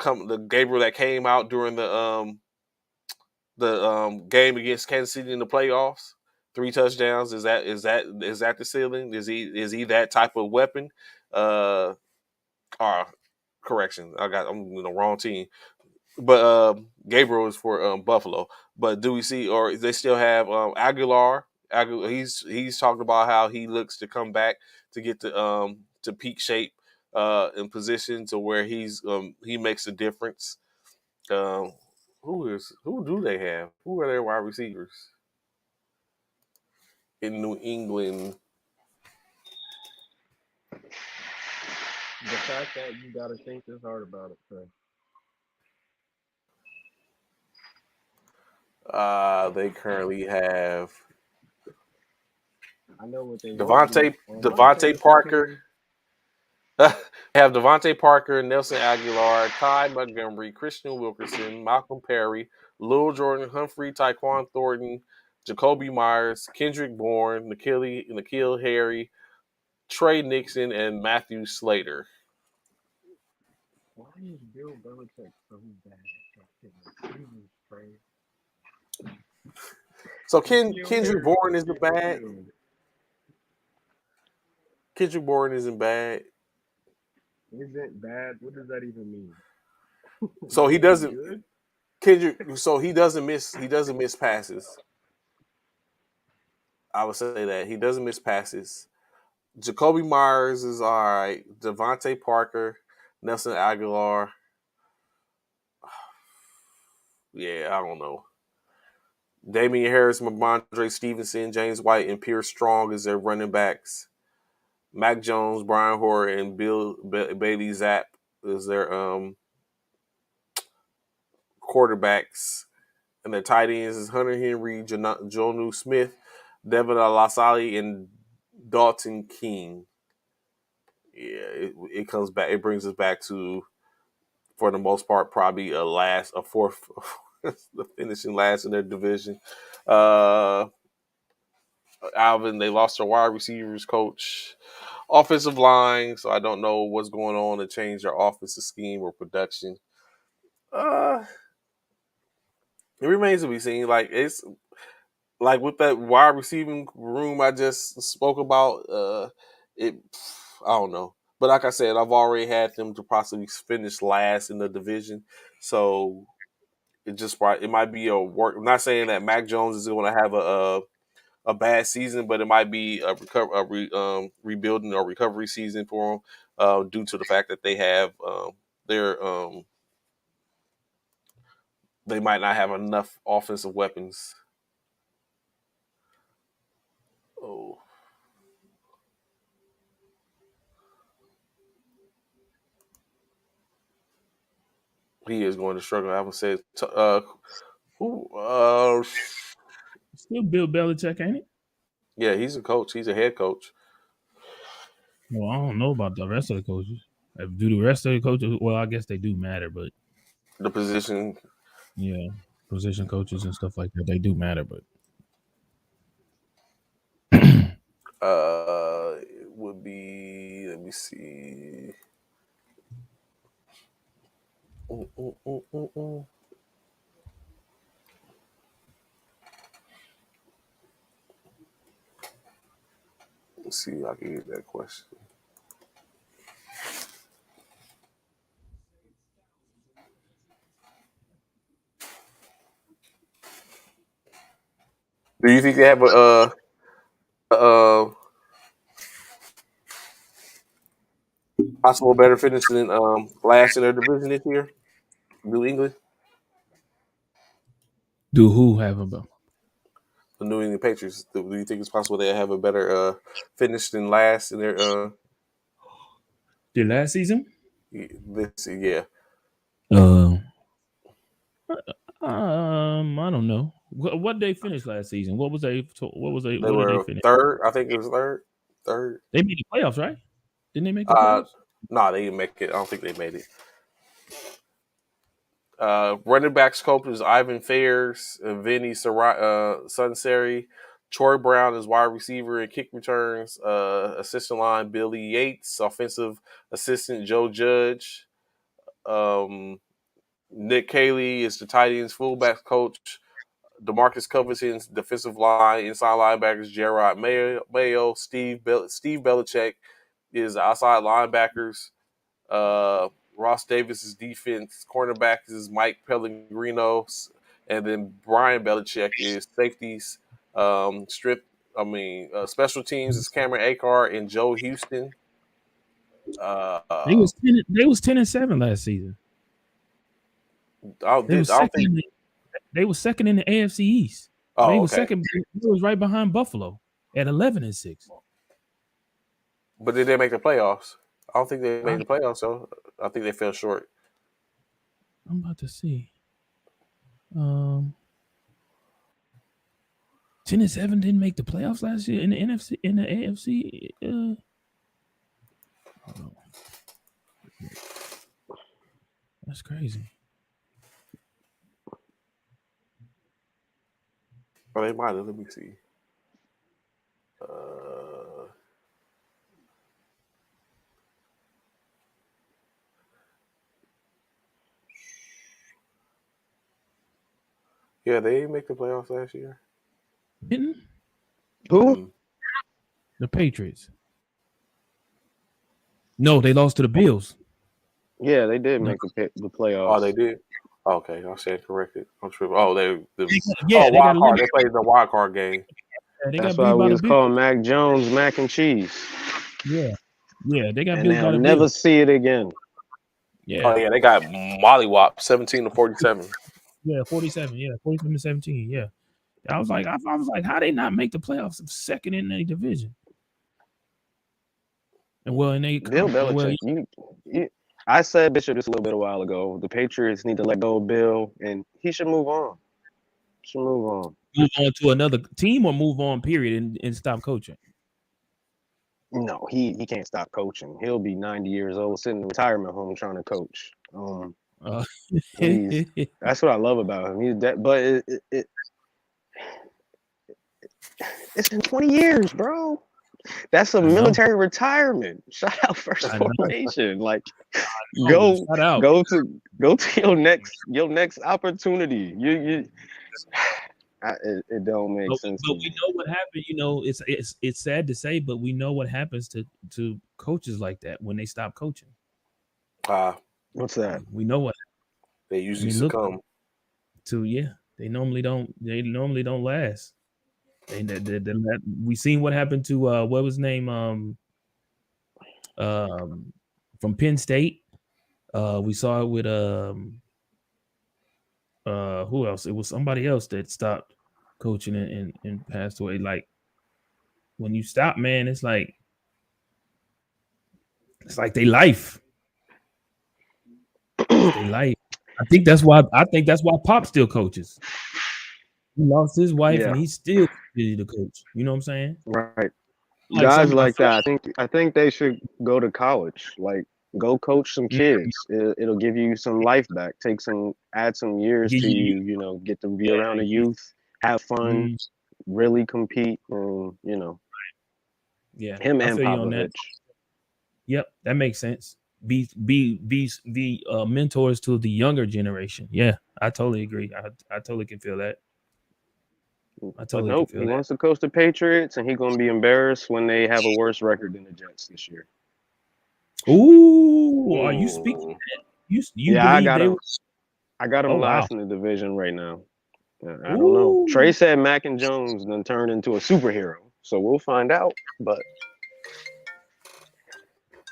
Gabriel that came out during the game against Kansas City in the playoffs? 3 touchdowns. Is that the ceiling? Is he that type of weapon? Uh, or correction, I'm in the wrong team. But Gabriel is for Buffalo. But do we see, or they still have Aguilar? He's talked about how he looks to come back to get to peak shape in position to where he makes a difference. Um, who do they have? Who are their wide receivers in New England? The fact that you gotta think this hard about it, Trey. They currently have I know what they won't be Devontae on my Devontae fantasy Parker. team. They have Devontae Parker, Nelson Aguilar, Ty Montgomery, Christian Wilkerson, Malcolm Perry, Lil Jordan, Humphrey, Tyquan Thornton, Jacoby Myers, Kendrick Bourne, Nikhil Harry, Trey Nixon, and Matthew Slater. Why is Bill Belichick so bad at drafting receivers, Trey? So Nikhil Kendrick Harry Bourne could isn't get bad. killed. Kendrick Bourne isn't bad. Isn't bad. What does that even mean? So That he means he's doesn't good. Kendrick. So he doesn't miss passes. I would say that he doesn't miss passes. Jacoby Myers is all right. Devontae Parker, Nelson Aguilar. Yeah, I don't know. Damian Harris, Ramondre Stevenson, James White, and Pierce Strong is their running backs. Mac Jones, Brian Hoyer, and Bailey Zapp is their quarterbacks. And their tight ends is Hunter Henry, Jonu Smith, Devin Alasali, and Dalton King. Yeah, it comes back. It brings us back to, for the most part, probably a fourth, finishing last in their division. Uh, Alvin, they lost their wide receivers coach, offensive line, so I don't know what's going on to change their offensive scheme or production. Uh, it remains to be seen. Like it's like with that wide receiving room I just spoke about. It I don't know, but like I said, I've already had them to possibly finish last in the division, so it might be a work. I'm not saying that Mac Jones is going to have a bad season, but it might be rebuilding or recovery season for them due to the fact that their they might not have enough offensive weapons. Oh, he is going to struggle. I would say, who? Still Bill Belichick, ain't it? Yeah, he's a coach. He's a head coach. Well, I don't know about the rest of the coaches. Do the rest of the coaches? Well, I guess they do matter, but The position, yeah, position coaches and stuff like that, they do matter. But would be. Let me me see. Let's see if I can get that question. Do you think they have a possible better finish than last in their division this year? New England, Do who have him? the New England Patriots. Do you think it's possible they have a better finish than last in their The last season? this yeah? I don't know. What they finished last season? What was they? What They did they were finish? third. I think it was third. Third. They made the playoffs, right? Didn't they make the playoffs? No, they didn't make it. I don't think they made it. Running backs coach is Ivan Fairs, Vinny Sunseri. Troy Brown is wide receiver and kick returns. Assistant line Billy Yates. Offensive assistant Joe Judge. Nick Cayley is the tight ends fullbacks coach. DeMarcus Covington's defensive line, inside linebackers Gerard Mayo. Steve Belichick is outside linebackers. Ross Davis's defense cornerback is Mike Pellegrino, and then Brian Belichick is safeties. Special teams is Cameron Akar and Joe Houston. They was 10-7 last season. They were second in the AFC East. Oh, they were okay. Second. It was right behind Buffalo at 11-6. But did they make the playoffs? I don't think they made the playoffs, so I think they fell short. I'm about to see. 10-7 didn't make the playoffs last year in the NFC, in the AFC. Hold on. That's crazy. Oh, they might have. Let me see. Yeah, they didn't make the playoffs last year. Didn't? Who? The Patriots. No, they lost to the Bills. Yeah, they did make the playoffs. Oh, they did? Okay, I'll say it corrected. I'm sure. Oh, wild card. They played the wild card game. Yeah, that's why we was calling Mac Jones mac and cheese. Yeah, they got and beat by the never Bills. See it again. Yeah. Oh yeah, they got mollywop 17-47. Yeah, 47. Yeah, 47-17. Yeah, I was like, how they not make the playoffs second in their division? And Bill Belichick. I said Bishop just a little bit a while ago. The Patriots need to let go of Bill, and he should move on. Move on to another team, or move on, period, and stop coaching. No, he can't stop coaching. He'll be 90 years old, sitting in a retirement home trying to coach. That's what I love about him. It's been 20 years, bro. That's a military retirement. Shout out First Formation. Like, go to your next opportunity. It don't make sense. But we know what happened. It's sad to say, but we know what happens to coaches like that when they stop coaching. What's that? We know what they usually succumb to. Yeah, they normally don't last. We seen what happened to what was his name from Penn State. We saw it with who else? It was somebody else that stopped coaching and passed away. Like, when you stop, man, it's like they life. They life. I think that's why Pop still coaches. He lost his wife and he's still the coach. You know what I'm saying? Right. Guys like that. I think they should go to college. Like, go coach some kids. It'll give you some life back. Add some years to you. Get to be around the youth, have fun, really compete, and Yeah, him and Popovich. Yep, that makes sense. Be mentors to the younger generation. Yeah, I totally agree. I totally can feel that. I But totally can nope, feel he that. wants to coach the Patriots, and he's gonna be embarrassed when they have a worse record than the Jets this year. Ooh, are you speaking? Mm. You Yeah, I believe got they him. were? I got Oh him wow. last in the division right now. I don't know. Trey Ooh, said Mac and Jones then turned into a superhero, so we'll find out. But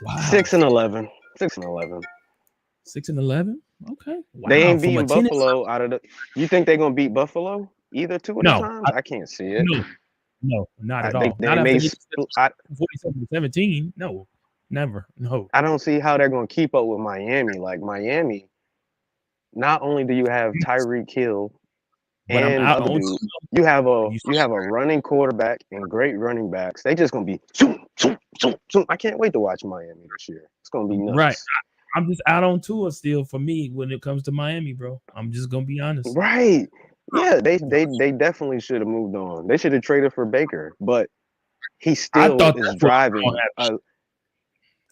wow. 6-11, 6-11. 6-11. Okay. They Wow. ain't From a beating tennis. Buffalo out of the. You think they're gonna beat Buffalo either two of the No, times? I can't see it. no, no, not at They all. they Not after may. getting 47-17. No, never. No. I don't see how they're gonna keep up with Miami. Like Miami, not only do you have Tyreek Hill But I'm and out other on dudes, you have a you. you have a running quarterback and great running backs. They just gonna be zoom, zoom, zoom, zoom. I can't wait to watch Miami this year. It's gonna be Right. nuts. I'm just out on tour still for me when it comes to Miami, bro. I'm just gonna be honest. Right. Yeah, they definitely should have moved on. They should have traded for Baker, but he I still thought is that's what was gonna driving. happen.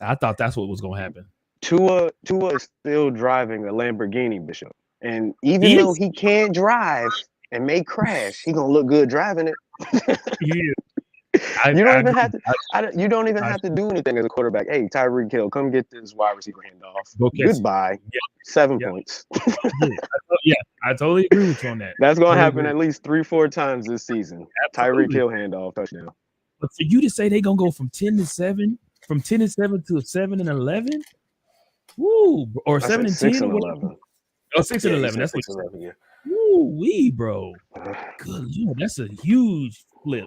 I thought that's what was gonna happen. Tua is still driving a Lamborghini, Bishop. And even though Is he can't drive and may crash, he gonna look good driving it. yeah. You don't I even agree. have to. You don't even I have to do anything as a quarterback. Hey, Tyreek Hill, come get this wide receiver handoff. go catch it. Goodbye. Yeah, 7 yeah, points. yeah. I totally agree with you on that. That's gonna Totally happen agree. at least 3-4 times this season. Tyreek Absolutely. Hill handoff touchdown. But for you to say they're gonna go from 10-7, from 10-7 to 7-11, woo, or I seven said and 6 ten, or and whatever. 11. Oh, 6 and Yeah, he 11. said That's what six you and said. 11. Yeah. Woo wee, bro. Good Lord, that's a huge flip.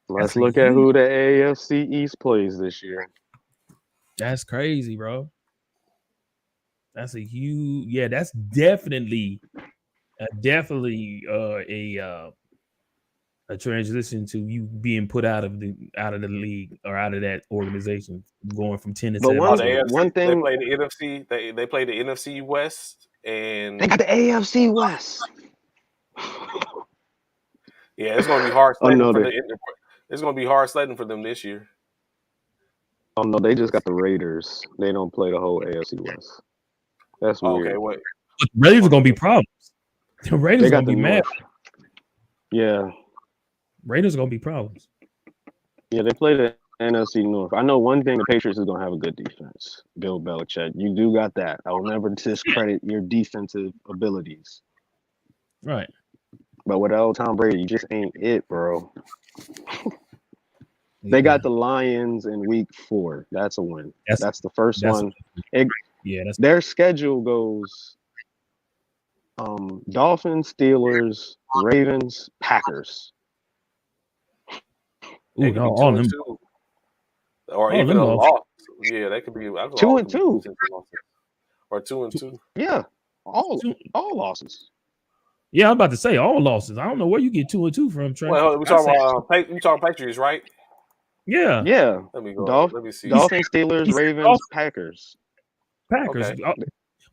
Let's That's a look at huge. who the AFC East plays this year. That's crazy, bro. That's a huge. Yeah, that's definitely, a transition to you being put out of the league or out of that organization, going from 10 to But 7 Oh, the to one AFC. They thing, play the NFC. They play the NFC West, they and got the AFC West. yeah, it's going to be hard Oh sledding no, for the. It's going to be hard sledding for them this year. they just got the Raiders. They don't play the whole AFC West. That's Oh, okay, weird. wait. but the Raiders are gonna be Okay. problems. The Raiders They are got gonna the be mad. North. Yeah, Raiders are gonna be problems. yeah, they play the NFC North. I know one thing: the Patriots is gonna have a good defense. Bill Belichick, you do got that. I will never discredit your defensive abilities. Right. But without Tom Brady, you just ain't it, bro. They Yeah. got the Lions in week 4. That's a win. That's That's the first that's one. that's Their schedule goes Dolphins, Steelers, Ravens, Packers. They ooh, could no, be all two of and them, two, or all of even them a lost. loss. Yeah, they could be. Two Oklahoma and could be two. decent losses, or 2-2. Yeah, all losses. Yeah, I'm about to say all losses. I don't know where you get 2-2 from, Trey. Wait, hold on, we I say, talking about we talking Patriots, right? yeah, Yeah, Let me go. Let me he see. said, Dolphins, Steelers, he said Ravens, Dolphins, Packers. Packers. Okay.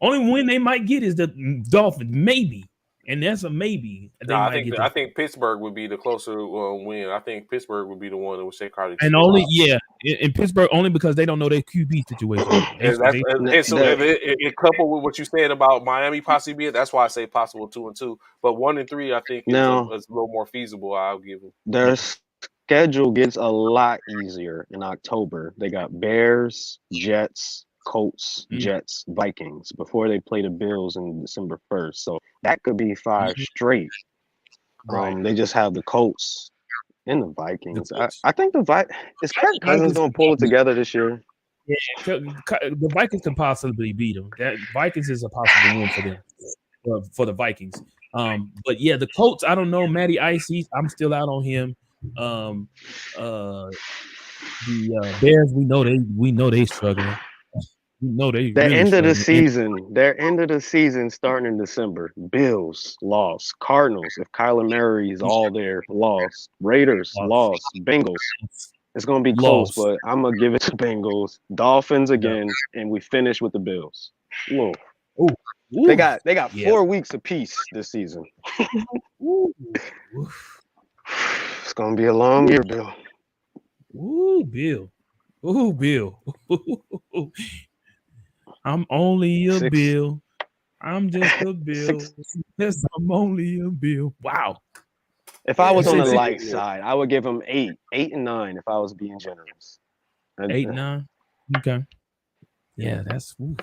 Only win they might get is the Dolphins, maybe, and that's a maybe. No, They might get I the think Pittsburgh would be the closer win. I think Pittsburgh would be the one that would shake Carly and still only out. in Pittsburgh only because they don't know their QB situation yet. And that's They and so The it coupled with what you said about Miami possibly being. That's why I say possible 2-2. But 1-3, I think Now is a little more feasible. I'll give them. their schedule gets a lot easier in October. They got Bears, Jets, Colts, mm, Jets, Vikings before they play the Bills on December 1st. So that could be 5 mhm, straight. right. They just have the Colts and the The Vikings. Colts, I think is I Kirk think Cousins Vikings gonna could pull it probably, together this year? yeah, the Vikings could possibly beat them. That Vikings is a possible win for them, for the Vikings. But yeah, the Colts, I don't know. Matty Icy, I'm still out on him. Um, uh, the Bears, we know they struggling. We know they really struggling. And Their end of the season starting in December. Bills lost. Cardinals, if Kyler Murray is all there, lost. Raiders lost. Bengals. It's gonna be close, lost. but I'm gonna give it to Bengals. Dolphins Yeah. again, and we finish with the Bills. Whoa. Ooh, They ooh, got yeah. 4 weeks apiece this season. Ooh, ooh, It's gonna be a long year, Bill. ooh, Bill. Ooh, Bill. I'm only a 6, bill. I'm just a bill. 6. Yes, I'm only a bill. Wow. If I Yeah, You was on said the yeah, six, light yeah. side, I would give him 8, 8 and 9 if I was being generous. 8, 9. Okay. Yeah, that's ooh,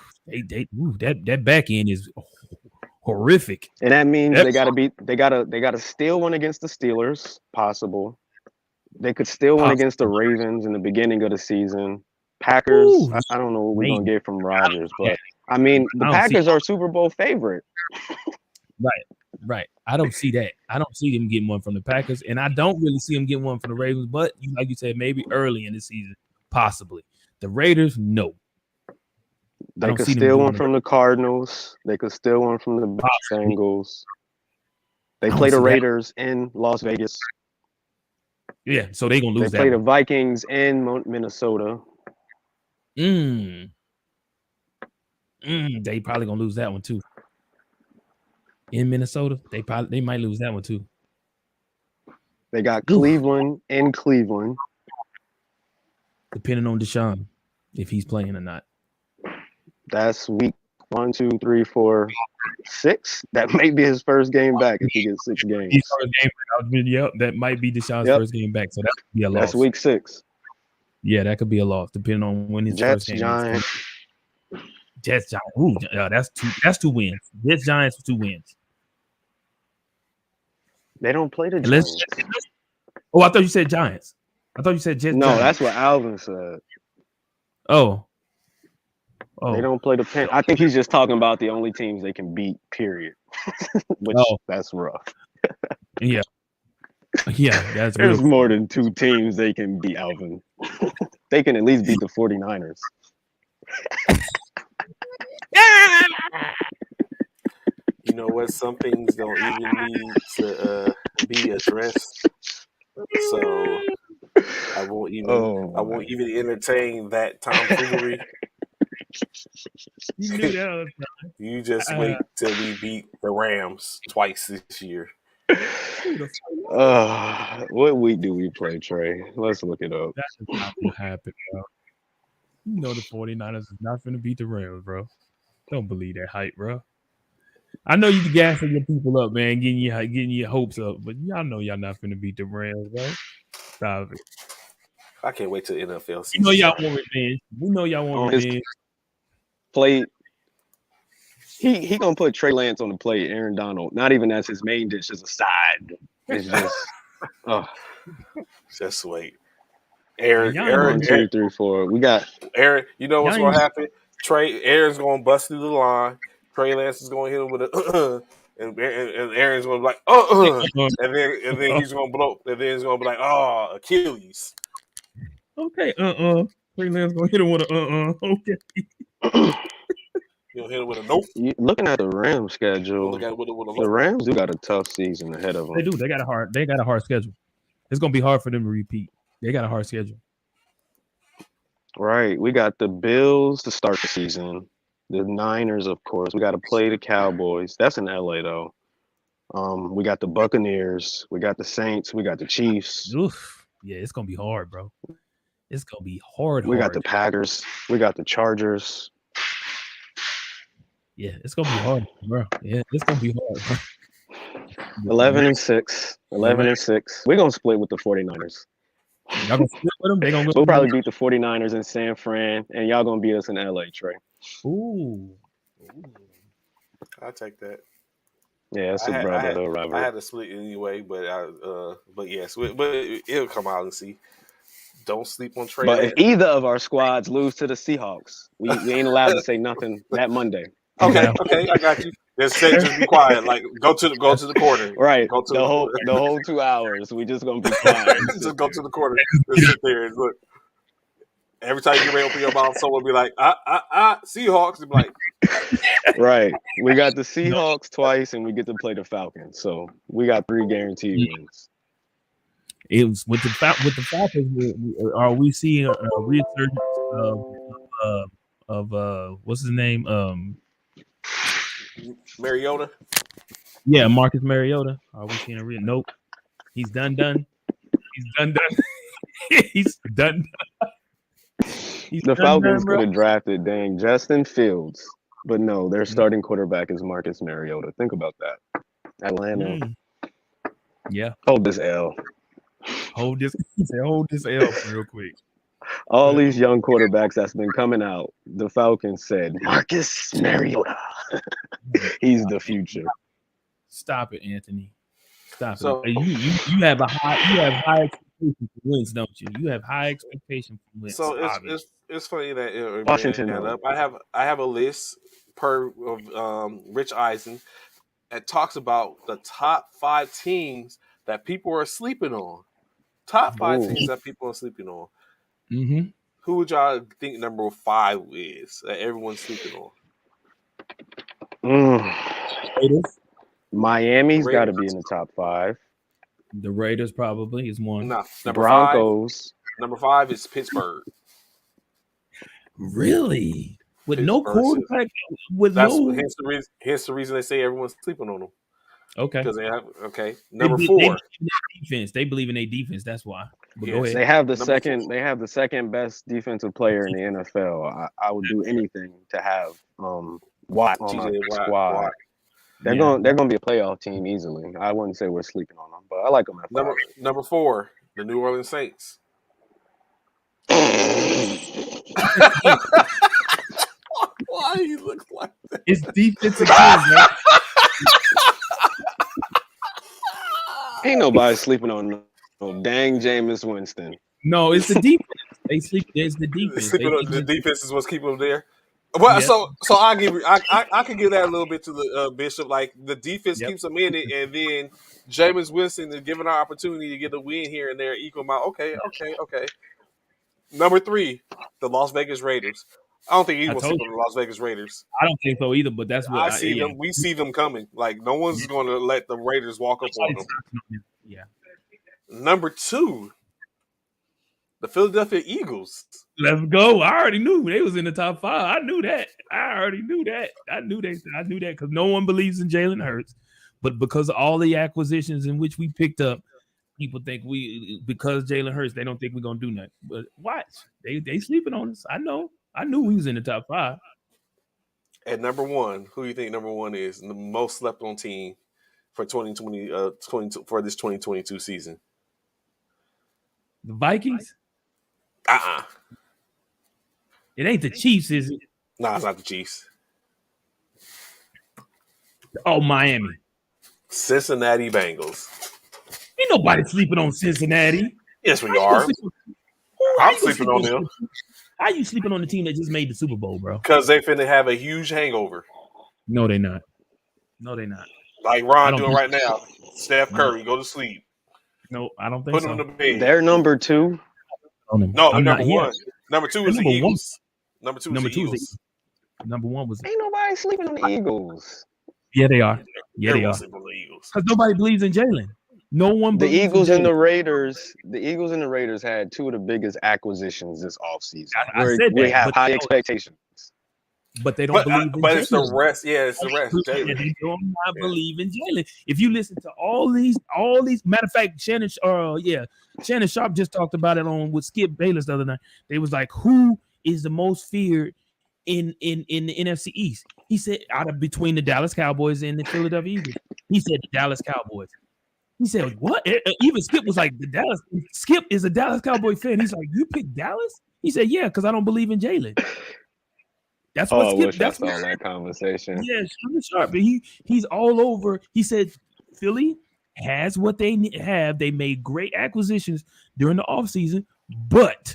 that back end is horrific. And that means That, they gotta steal one against the Steelers, possible. They could steal one against the Ravens in the beginning of the season. Packers, ooh, I don't know what we're maybe. gonna get from I don't Rodgers, see that. but I mean the I don't see Packers are a Super Bowl favorite. right. I don't see that. I don't see them getting one from the Packers, and I don't really see them getting one from the Ravens. But like you said, maybe early in the season, possibly. The Raiders, no. I They don't could see them steal doing one it. from the Cardinals. They could steal one from the Possibly. Bengals. They I don't play the see that. Raiders in Las Vegas. Yeah, so they're gonna They lose play that the one. Vikings in Minnesota. They probably gonna lose that one too. In Minnesota, they might lose that one too. They got Oof. Cleveland in Cleveland. Depending on Deshaun, if he's playing or not. That's week 1, 2, 3, 4, 6. That may be his first game back if he gets 6 games. His first game, yep, that might be Deshaun's Yep. first game back. So that could be a That's loss. week 6. Yeah, that could be a loss, depending on when his Jets, first game Giants. is. Jets, Giants. Ooh, that's 2 wins. Jets, Giants, 2 wins. They don't play the And Giants. I thought you said Giants. I thought you said Jets. No, Giants. that's what Alvin said. Oh. They don't play the Pan. I think he's just talking about the only teams they can beat, period. Which that's rough. Yeah. Yeah, that's There's real. more than 2 teams they can beat, Alvin. They can at least beat the 49ers. You know what? Some things don't even need to be addressed. So I won't even entertain that tomfoolery. You knew that. You just wait till we beat the Rams twice this year. What week do we play, Trey? Let's look it up. That is not gonna happen, bro. You know the 49ers is not gonna beat the Rams, bro. Don't believe that hype, bro. I know you gassing your people up, man, getting your hopes up, but y'all know y'all not gonna beat the Rams, bro. Stop it. I can't wait till NFL season. You know y'all want revenge. We know y'all want revenge. Plate. He gonna put Trey Lance on the plate, Aaron Donald. Not even as his main dish, as a side. It's just just wait. Aaron, 1, 2, 3, 4. We got Aaron. You know what's gonna happen? Aaron's gonna bust through the line. Trey Lance is gonna hit him with a and Aaron's gonna be like and then he's gonna blow. And then he's gonna be like, oh, Achilles. Okay, Trey Lance gonna hit him with a okay. You'll hit him with a nope. Looking at the Rams schedule. Look at it with the Rams do got a tough season ahead of them. They do. They got a hard schedule. It's gonna be hard for them to repeat. They got a hard schedule. Right. We got the Bills to start the season. The Niners, of course. We got to play the Cowboys. That's in LA though. We got the Buccaneers. We got the Saints. We got the Chiefs. Oof. Yeah, it's gonna be hard, bro. It's gonna be hard. We got the Packers. We got the Chargers. Yeah, it's gonna be hard, bro. Yeah, it's gonna be hard, bro. 11-6. 11-6. We're gonna split with the 49ers. Y'all gonna split with them? We'll probably beat the 49ers in San Fran, and y'all gonna beat us in LA, Trey. Ooh. I'll take that. Yeah, it's a brotherhood rivalry. I had to split anyway, but yes, but it'll come out and see. Don't sleep on Trey. But if either of our squads lose to the Seahawks, we ain't allowed to say nothing that Monday. Okay, I got you. Just be quiet. Like go to the corner. Right. Go to the whole 2 hours. We just gonna be quiet. Just go to the corner. Just sit there and look. Every time you get ready to open your mouth, someone will be like, Seahawks. Be like, right. We got the Seahawks twice, and we get to play the Falcons. So we got 3 guaranteed wins. It was with the Falcons. Are we seeing a resurgence of what's his name? Mariota. Yeah, Marcus Mariota. Are we seeing a real? Nope. He's done. He's done. He's done. He's The done Falcons nothing could wrong. have drafted dang Justin Fields, but no, their Mm, starting quarterback is Marcus Mariota. Think about that. Atlanta, mm. Yeah. hold this L. Hold this. He said, hold this L real quick. All But these young quarterbacks that's been coming out, the Falcons said Marcus Mariota. He's the future. stop it, Anthony. Stop it. So You have high expectations for Wentz, don't you? You have high expectations for Wentz, so obviously. it's funny that it bring Washington that though. up. I have a list per of Rich Eisen that talks about the top 5 teams that people are sleeping on. Top five Ooh. teams that people are sleeping on. Mm-hmm. Who would y'all think number 5 is that everyone's sleeping on? Mm. Raiders. Miami's got to Raiders. be in the top 5. The Raiders probably is one. No, number 5. Broncos. Number 5 is Pittsburgh. Really? With no Pittsburgh. quarterback? With That's no. hence the reason they say everyone's sleeping on them Okay. because they have They, number they 4. believe in their defense. They believe in their defense. That's why. But go Yes, ahead. They have the number 4. second. They have the second best defensive player in the NFL. I would do anything to have Watt on my TJ squad. Watt. They're gonna be a playoff team easily. I wouldn't say we're sleeping on them, but I like them at 5. Number 4, the New Orleans Saints. Why he looks like that? It's defensive kids, man. Ain't nobody sleeping on no dang Jameis Winston. No, it's the defense. They sleep. There's the defense. The defense is what's keeping them there. Well, Yep. so I give I can give that a little bit to the Bishop. Like the defense Yep. keeps them in it, and then Jameis Winston is given our opportunity to get a win here and there, equal them out. Okay. Number 3, the Las Vegas Raiders. I don't think I anyone's told sleeping on the Las Vegas Raiders. I don't think so either. But that's what I see yeah. them. We see them coming. Like no one's going to let the Raiders walk up on them. Yeah. Number 2, the Philadelphia Eagles. Let's go. I already knew they was in the top 5. I knew that. I already knew that. I knew that because no one believes in Jalen Hurts. But because of all the acquisitions in which we picked up, people think because Jalen Hurts, they don't think we're gonna do nothing. But watch, they sleeping on us. I know. I knew he was in the top 5. At number 1, who do you think number 1 is the most slept on team for 2020 for this 2022 season? The Vikings. Uh-uh. It ain't the Chiefs, is it? Nah, it's not the Chiefs. Oh, Miami. Cincinnati Bengals. Ain't nobody sleeping on Cincinnati. Yes, we are. I'm sleeping on them How you sleeping on the team that just made the Super Bowl, bro? because they finna have a huge hangover, No, they not. No, they not. like Ron doing right now. Steph Curry, go to sleep. No, I don't think Put so. him to bed. They're number 2. No, they're number 1. Number 2 is the number one. Eagles. Number 2 is the Eagles. Number 1 was. Ain't nobody sleeping on the Eagles. Yeah, they are. Yeah, they Everyone are. sleep on the Eagles. Because nobody believes in Jalen. No one The believes Eagles in and the Jalen. Raiders. The Eagles and the Raiders had 2 of the biggest acquisitions this offseason. I said We that, have but high they expectations. But they don't believe in But Jalen. it's the rest. Yeah, it's the rest. They Jalen. do not believe in Jalen. If you listen to all these, matter of fact, Shannon Sharp just talked about it on with Skip Bayless the other night. They was like, who is the most feared in the NFC East? He said out of between the Dallas Cowboys and the Philadelphia Eagles. He said the Dallas Cowboys. He said, what? Even Skip was like, Skip is a Dallas Cowboy fan. He's like, you picked Dallas? He said, yeah, because I don't believe in Jalen. That's what I Skip. wish That's I what saw that conversation. Yeah, Sharp. But he's all over. He said Philly has what they have. They made great acquisitions during the offseason, but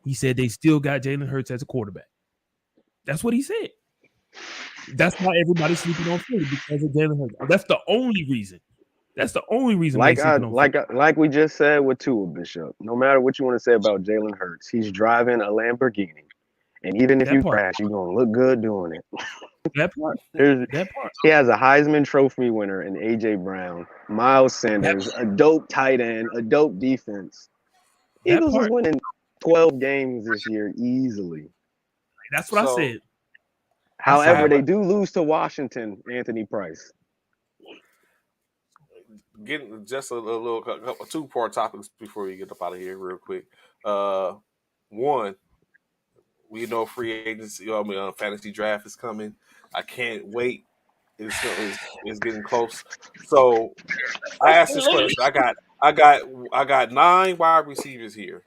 he said they still got Jalen Hurts as a quarterback. That's what he said. That's why everybody's sleeping on Philly because of Jalen Hurts. That's the only reason. That's the only reason. Like we just said with Tua, Bishop. No matter what you want to say about Jalen Hurts, he's driving a Lamborghini, and even if you crash, you're gonna look good doing it. That part. He has a Heisman Trophy winner in AJ Brown, Miles Sanders, a dope tight end, a dope defense. Eagles is winning 12 games this year easily. That's what I said. However, they do lose to Washington, Anthony Price. Getting just a 2-part topics before we get up out of here real quick. One, We know free agency. Fantasy draft is coming. I can't wait. It's getting close. So I asked this question. I got 9 wide receivers here.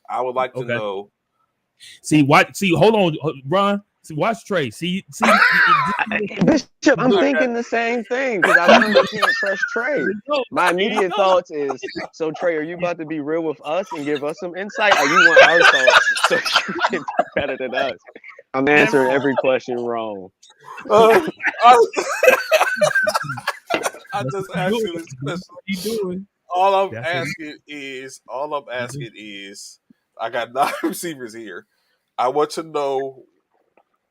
I would like to Okay. know. See, what? See, hold on, Ron. See, watch Trey. See. Bishop, I'm I got thinking the same thing because I learned I can't trust Trey. My immediate thoughts is, so Trey, are you about to be real with us and give us some insight, or you want our thoughts so you can be better than us? I'm answering every question wrong. I, I That's just what asked you you doing. this That's question. what you doing. All I'm That's what asking is, you doing. I got 9 receivers here. I want to know,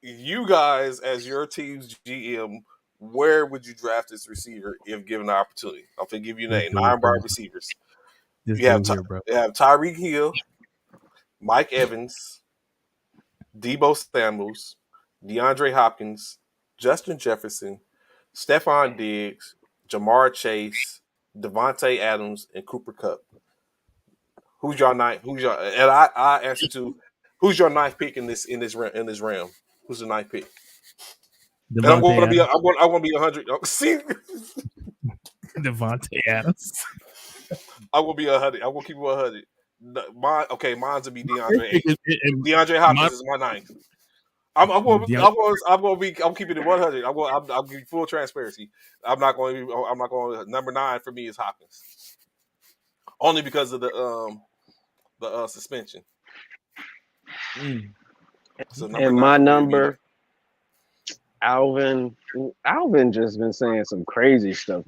you guys as your team's GM, where would you draft this receiver if given the opportunity? I'm gonna give you a This name. dude 9 wide here. receivers. This You have dude here, bro. Tyreek Hill, Mike Evans, Debo Samuels, DeAndre Hopkins, Justin Jefferson, Stephon Diggs, Jamar Chase, Devontae Adams, and Cooper Kupp. Who's your ninth? And I answer to, who's your ninth pick in this round? Who's the ninth pick? And I'm Devontae going to be Adams. I'm going to be 100. See, Devontae Adams. I'm going to be 100. I'm going to keep it 100. Mine's will be DeAndre 8. And DeAndre my Hopkins is my ninth. DeAndre, I'm keeping it 100. I'll give you full transparency. I'm not going. Number 9 for me is Hopkins, only because of the suspension. So number And 9 my for me will be number, Alvin. Alvin just been saying some crazy stuff.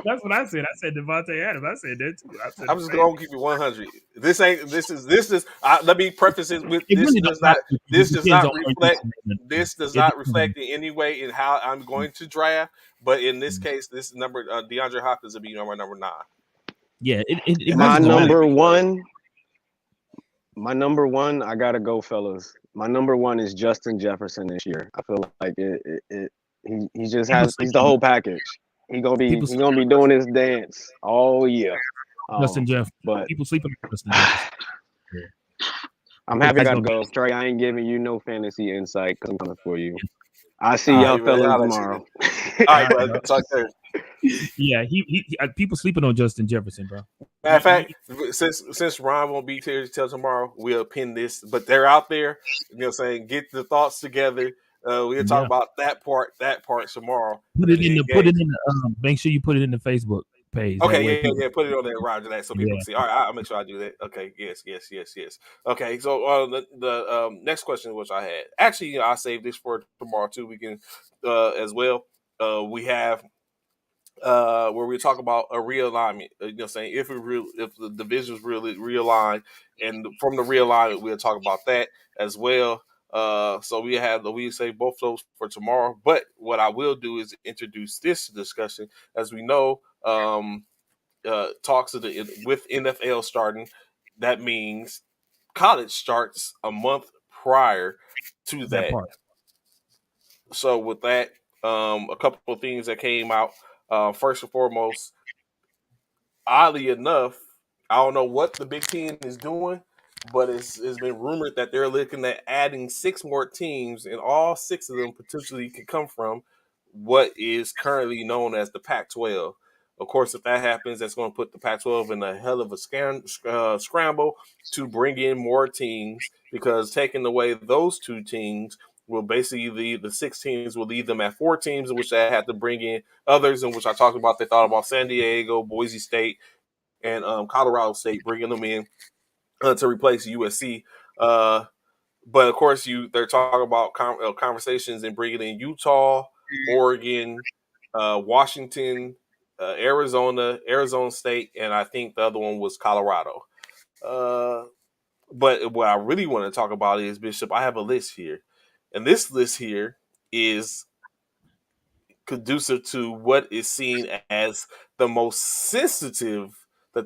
that's what I said. I said Devontae Adams. I said that too. I said I'm the just same. going to keep it 100. Let me preface it with It really don't matter. It this does depends not on where you reflect stand. this does It not depends. reflect in any way in how I'm going to draft. But in this case, this number DeAndre Hopkins will be number 9. Yeah, it And that's My really don't matter. only number because one, my number one, I gotta go, fellas. My number one is Justin Jefferson this year. I feel like he just People has, sleep he's the on whole package. people He sleep gonna be on doing his dance all year. Justin Jeff. But People sleep on Justin Jefferson. Yeah. I'm I think happy I he's gotta gonna be. go. Trey, I ain't giving you no fantasy insight because I'm coming for you. I see all y'all right, man, fellas I'll let you know. tomorrow. All All right, right, bro. bro. Talk there. Yeah, people sleeping on Justin Jefferson, bro. Matter of fact, since Ron won't be here till tomorrow, we'll pin this. But they're out there, saying, get the thoughts together. We'll talk Yeah. about that part tomorrow. Put it And in then the put game. it in the make sure you put it in the Facebook page. That Okay, way yeah, people yeah. Put it on there, Roger, that so people yeah. can see. All right, I'll make sure I do that. Okay, yes. Okay, so the next question which I had, actually, I saved this for tomorrow too. We can as well. We have where we talk about a realignment. Saying if the divisions really realign, and from the realignment, we'll talk about that as well. So we say both those for tomorrow. But what I will do is introduce this discussion. As we know, talks with NFL starting, that means college starts a month prior to That that. part. So with that, a couple of things that came out. First and foremost, oddly enough, I don't know what the Big Ten is doing, but it's been rumored that they're looking at adding 6 more teams, and all 6 of them potentially could come from what is currently known as the Pac-12. Of course, if that happens, that's going to put the Pac-12 in a hell of a scramble to bring in more teams, because taking away those 2 teams will basically leave the 6 teams will leave them at 4 teams, in which they have to bring in others, in which I talked about. They thought about San Diego, Boise State, and Colorado State, bringing them in to replace USC. But of course, they're talking about conversations and bringing in Utah, Oregon, Washington, Arizona State, and I think the other one was Colorado. But what I really want to talk about is, Bishop, I have a list here, and this list here is conducive to what is seen as the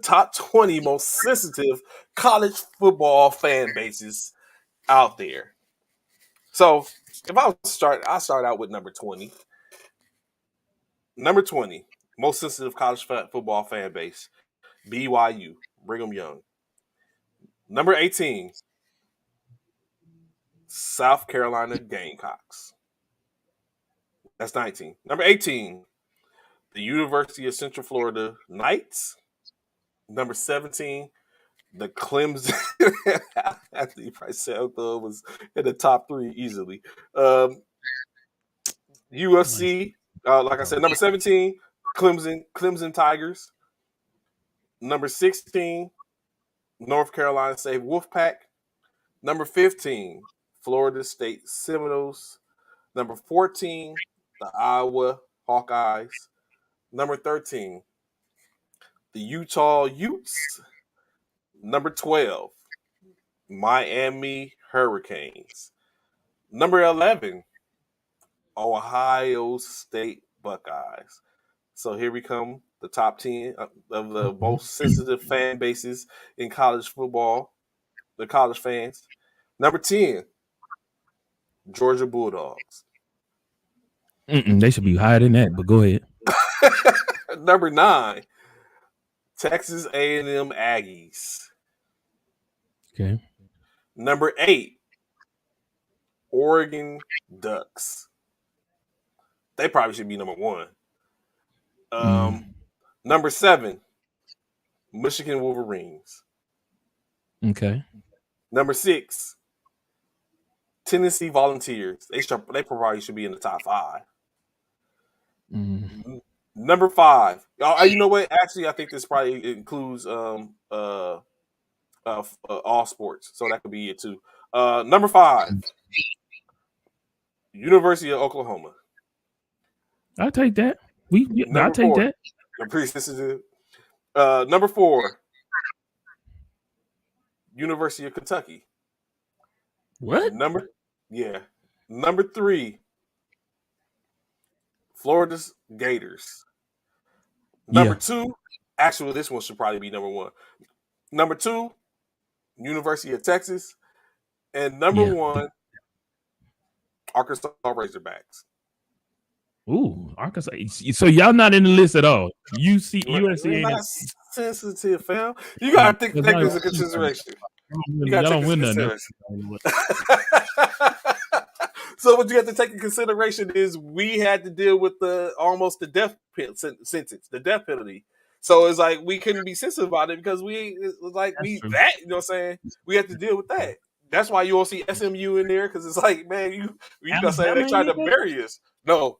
top 20 most sensitive college football fan bases out there. So if I'll start out with number 20. Number 20, most sensitive college football fan base, BYU, Brigham Young. Number 18, South Carolina Gamecocks. That's 19. Number 18, the University of Central Florida Knights. Number 17, the Clemson. Anthony Price was in the top 3 easily. USC, like I said, number 17, Clemson Tigers. Number 16, North Carolina State Wolfpack. Number 15, Florida State Seminoles. Number 14, the Iowa Hawkeyes. Number 13, the Utah Utes. Number 12, Miami Hurricanes. Number 11, Ohio State Buckeyes. So here we come, the top 10 of the most sensitive fan bases in college football, the college fans. Number 10, Georgia Bulldogs. They should be higher than that, but go ahead. Number 9, Texas A&M Aggies. Okay. Number 8, Oregon Ducks. They probably should be number 1. Number 7, Michigan Wolverines. Okay. Number 6, Tennessee Volunteers. They probably should be in the top 5. Number 5. You know what? Actually, I think this probably includes all sports, so that could be it too. Number 5, University of Oklahoma. I'll take that. I'll take that. I'm pretty sensitive. Number 4, University of Kentucky. What? Number 3, Florida's Gators. Number 2, actually, this one should probably be number 1. Number 2, University of Texas. And number 1, Arkansas Razorbacks. Ooh, Arkansas. So y'all not in the list at all. USC We're not sensitive, fam. You gotta take this into consideration. Y'all don't win nothing. So what you have to take in consideration is we had to deal with almost the death sentence, the death penalty. So it's like we couldn't be sensitive about it because you know what I'm saying? We had to deal with that. That's why you won't see SMU in there, because it's like, man, you gonna say they tried to bury us. No.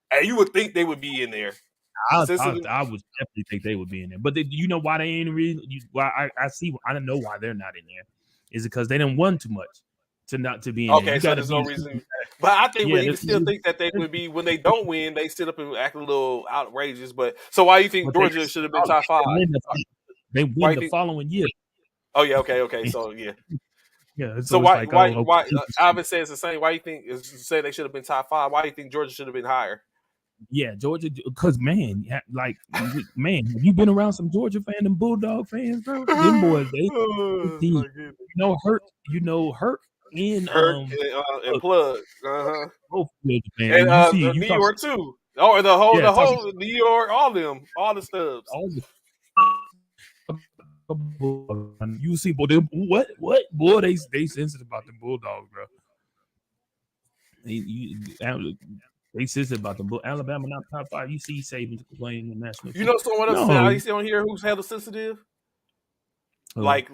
And you would think they would be in there. I would definitely think they would be in there. But you know why they ain't really? I don't know why they're not in there. Is it because they didn't won too much to not to be in there? Okay, so there's no reason. But I think we still think that they would be, when they don't win, they sit up and act a little outrageous. But so why do you think Georgia should have been top 5? They win the following year. Oh yeah, okay. So yeah. Yeah. So why Alvin says the same. Why do you think say they should have been top 5? Why do you think Georgia should have been higher? Yeah, Georgia, because man, have you been around some Georgia fans and Bulldog fans, bro? Them boys, Hurt and Plug, both and New York too. Oh, the whole New York, all the stubs. You see, boy, them, what? Boy, they sensitive about the Bulldogs, bro. They sensitive about the Alabama not top 5. You see Saban playing in the national. You know someone else I see on here who's hella sensitive? Like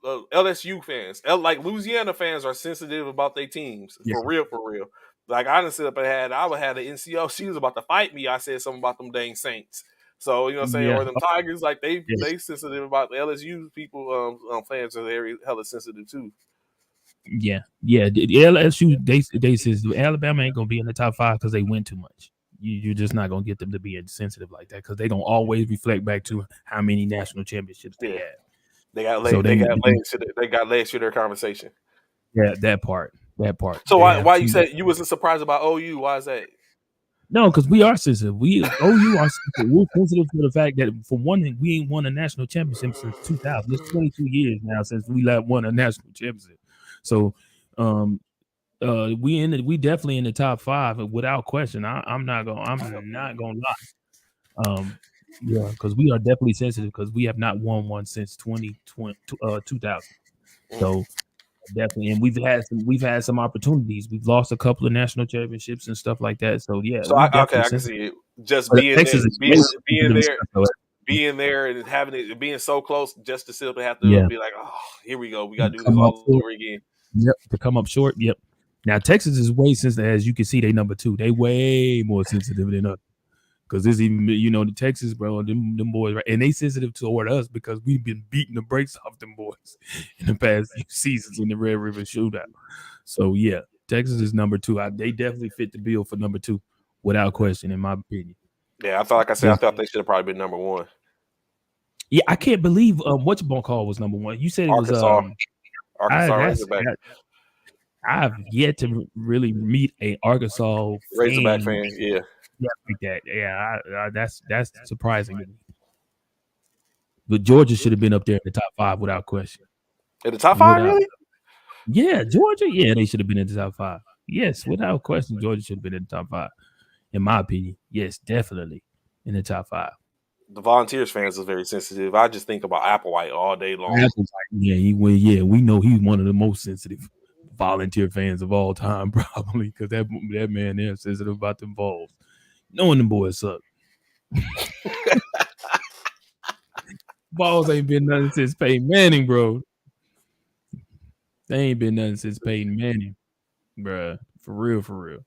LSU fans. Like Louisiana fans are sensitive about their teams. For real. Like I didn't sit up and I would have the NCO. She was about to fight me. I said something about them dang Saints. So you know what I'm saying, or them Tigers, like they sensitive about the LSU people. Fans are very hella sensitive too. Yeah. The LSU they says Alabama ain't gonna be in the top 5 because they win too much. You're just not gonna get them to be insensitive like that, because they gonna always reflect back to how many national championships they had. They got legs to their conversation. Yeah, that part. So why you said you wasn't surprised about OU? Why is that? No, because we are sensitive. OU are sensitive. We're sensitive to the fact that, for one thing, we ain't won a national championship since 2000. It's 22 years now since we won a national championship. So, we definitely in the top 5 without question. I'm not gonna lie. Because we are definitely sensitive because we have not won one since 2000. So definitely. And we've had some opportunities. We've lost a couple of national championships and stuff like that. So yeah, So we okay, definitely I can sensitive. see it. Just But being there, Texas is being there, so, being there, and having it being so close, just to simply have to yeah. be like, oh, here we go, we got to do this Come up all short. over again. Yep. To come up short. Yep. Now Texas is way sensitive, as you can see, they number 2. They way more sensitive than us. Because there's even, the Texas, bro, them boys, right? And they sensitive toward us because we've been beating the brakes off them boys in the past few seasons in the Red River Shootout. So yeah, Texas is number 2. They definitely fit the bill for number 2, without question, in my opinion. Yeah, I thought, like I said, I Just thought they should have probably been number 1. yeah, I can't believe call was number 1. You said it was Arkansas, I Razorback, I've yet to really meet a Arkansas Razorback fan fan. Yeah, like that. Yeah, that's surprising to me. But Georgia should have been up there in the top 5 without question. in the top 5, Without, really? yeah, Georgia. Yeah, they should have been in the top 5. Yes, without question, Georgia should have been in the top 5. In my opinion, yes, definitely in the top 5. The Volunteers fans is very sensitive. I just think about Applewhite all day long. Yeah, we know he's one of the most sensitive Volunteer fans of all time, probably, because that man there is sensitive about them balls. Knowing them boys suck. Balls ain't been nothing since Peyton Manning, bro. They ain't been nothing since Peyton Manning, bruh. For real.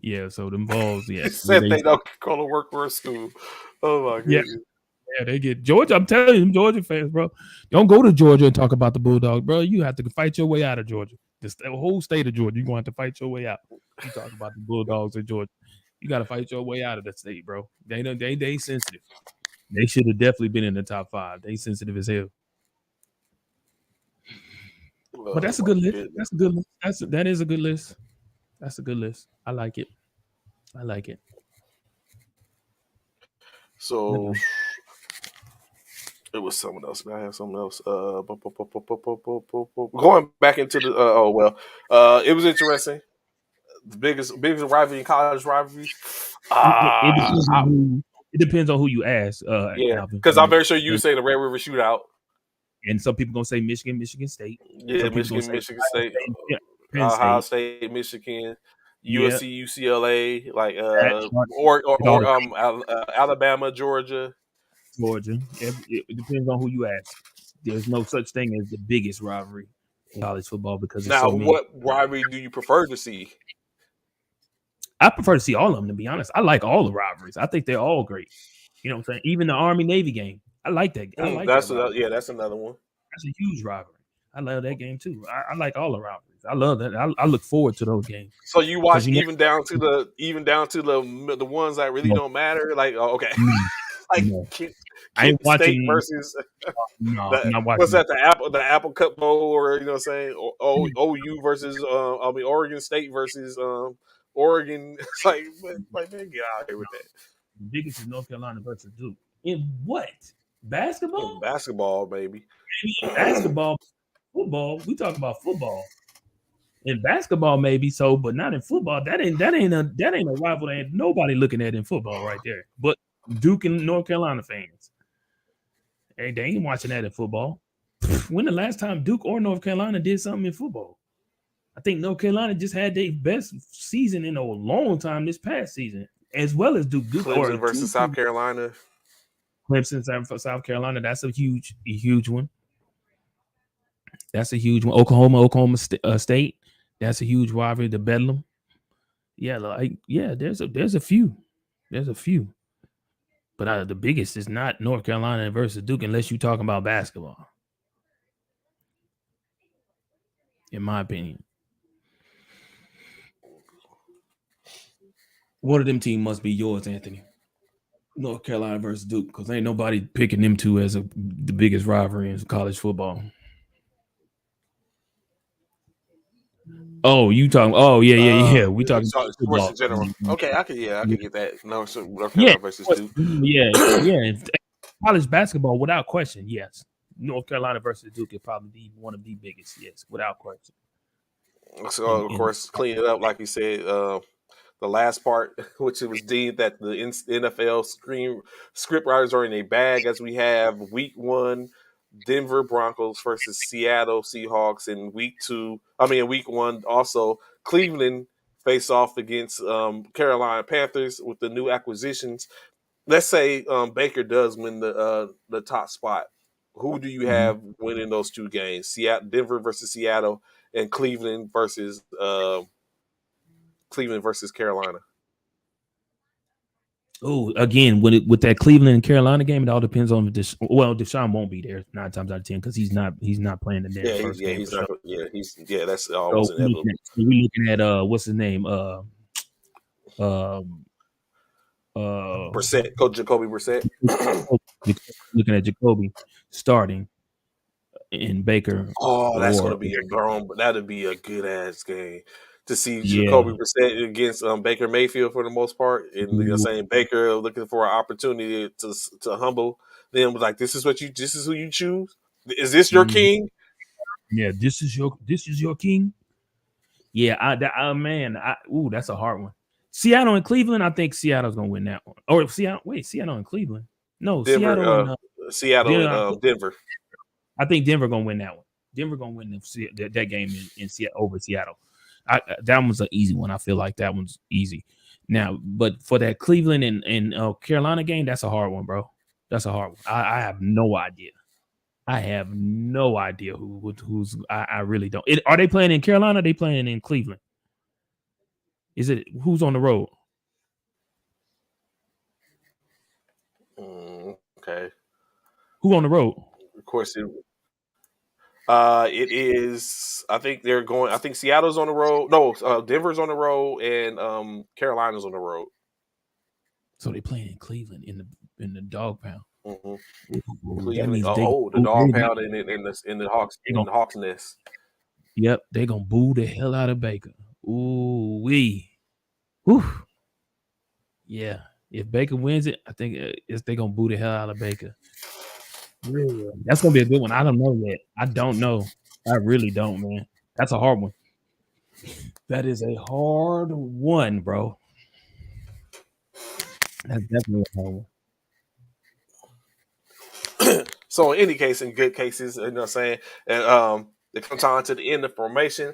Yeah, so them balls, yeah. He said they don't go to work or school. Oh my goodness. Yeah, they get Georgia. I'm telling you, them Georgia fans, bro. Don't go to Georgia and talk about the Bulldogs, bro. You have to fight your way out of Georgia. The whole state of Georgia, you're going to have to fight your way out. You talk about the Bulldogs in Georgia. You got to fight your way out of the state, bro. They sensitive. They should have definitely been in the top 5. They sensitive as hell. But that's a good list. That's a good list. That is a good list. That's a good list. I like it. So it was someone else. I have something else. Going back into the it was interesting. The biggest rivalry in college rivalries. It depends on who you ask. Yeah, because I'm very sure you say the Red River Shootout. And some people gonna say Michigan State. Yeah, Michigan State, Ohio State, Michigan, USC, UCLA, like Alabama, Georgia. It depends on who you ask. There's no such thing as the biggest rivalry in college football because now, what rivalry do you prefer to see? I prefer to see all of them, to be honest. I like all the rivalries. I think they're all great. You know what I'm saying? Even the Army-Navy game. I like that. That's another one. That's a huge rivalry. I love that game too. I like all the rivalries. I love that. I look forward to those games. So you watch even down to the ones that really don't matter. Like okay, like I ain't watching State versus not watching. What's that? The Apple Cup Bowl, or you know what I'm saying? OU versus Oregon State versus Oregon. It's like man, get out of here with that. The biggest is North Carolina versus Duke. In what? Basketball? In basketball, baby. Basketball, football. We talk about football. In basketball, maybe so, but not in football. That ain't a rival that ain't nobody looking at in football right there. But Duke and North Carolina fans. Hey, they ain't watching that in football. When the last time Duke or North Carolina did something in football? I think North Carolina just had their best season in a long time this past season, as well as Duke. Clemson versus South Carolina. Clemson, South Carolina. That's a huge one. That's a huge one. Oklahoma State. That's a huge rivalry. The Bedlam. Yeah, there's a few. There's a few. But the biggest is not North Carolina versus Duke unless you're talking about basketball. In my opinion. One of them teams must be yours, Anthony. North Carolina versus Duke, because ain't nobody picking them two as the biggest rivalry in college football. Oh, you talking? Oh, yeah. We talking sports in general. Okay, I can get that. No, so North Carolina versus Duke. Yeah. College basketball, without question, yes. North Carolina versus Duke is probably one of the biggest, yes, without question. So, of course, clean it up, like you said. The last part, which it was deemed that the NFL script writers are in a bag, as we have week 1 Denver Broncos versus Seattle Seahawks in week 1. Also, Cleveland face off against Carolina Panthers with the new acquisitions. Let's say Baker does win the top spot. Who do you Mhm. have winning those two games? Denver versus Seattle, and Cleveland versus Carolina. Oh, again, with that Cleveland and Carolina game, it all depends on Deshaun won't be there 9 times out of 10 because he's not playing in their first game for He's sure. not. That's So almost inevitable. we're looking at what's his name? Coach Jacoby Brissett. Looking at Jacoby starting in Baker. Oh, that's going to be a burn, but that'd be a good ass game to see Jacoby Yeah. Brissett against Baker Mayfield for the most part, and saying Baker looking for an opportunity to humble them. Like, this is who you choose. Is this your king? Yeah, this is your king. Yeah, that's a hard one. Seattle and Cleveland. I think Seattle's gonna win that one. Or Seattle and Cleveland. No, Seattle and Denver. I think Denver gonna win that one. Denver gonna win that game in Seattle over Seattle. That one's an easy one. I feel like that one's easy. Now, but for that Cleveland and Carolina game, that's a hard one, bro. That's a hard one. I have no idea. I have no idea who's. I really don't. Are they playing in Carolina? Are they playing in Cleveland? Is it who's on the road? Okay. Who on the road? Of course, it is. I think they're going. I think Seattle's on the road. No, Denver's on the road, and Carolina's on the road. So they playing in Cleveland in the dog pound. Mm-hmm. That means the dog pound in the Hawks nest. Yep, they're gonna boo the hell out of Baker. Ooh wee. Whew. Yeah, if Baker wins it, I think they're gonna boo the hell out of Baker. Yeah, that's gonna be a good one. I don't know yet. I don't know. I really don't, man. That's a hard one. That is a hard one, bro. That's definitely a hard one. So in any case, in good cases, you know what I'm saying? And it comes time to the end of formation.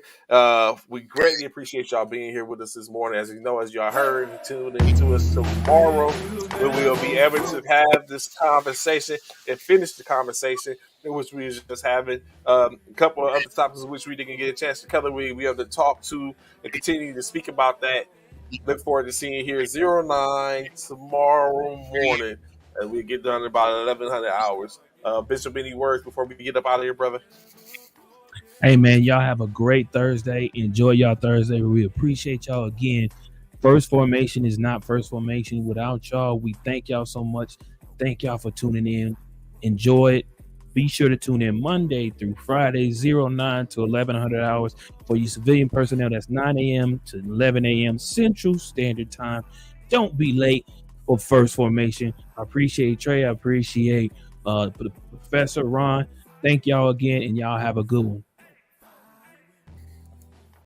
We greatly appreciate y'all being here with us this morning. As you know, as y'all heard, tune into us tomorrow, where we'll be able to have this conversation and finish the conversation, which we was just having. A couple of other topics which we didn't get a chance to cover. We have to talk to and continue to speak about that. Look forward to seeing you here 09 tomorrow morning. And we get done in about 1,100 hours. Bishop, any words before we get up out of here, brother? Hey, man, y'all have a great Thursday. Enjoy y'all Thursday. We appreciate y'all again. First Formation is not First Formation without y'all. We thank y'all so much. Thank y'all for tuning in. Enjoy it. Be sure to tune in Monday through Friday, 09 to 1,100 hours. For you civilian personnel, that's 9 a.m. to 11 a.m. Central Standard Time. Don't be late for First Formation. I appreciate Trey. I appreciate Professor Ron. Thank y'all again, and y'all have a good one.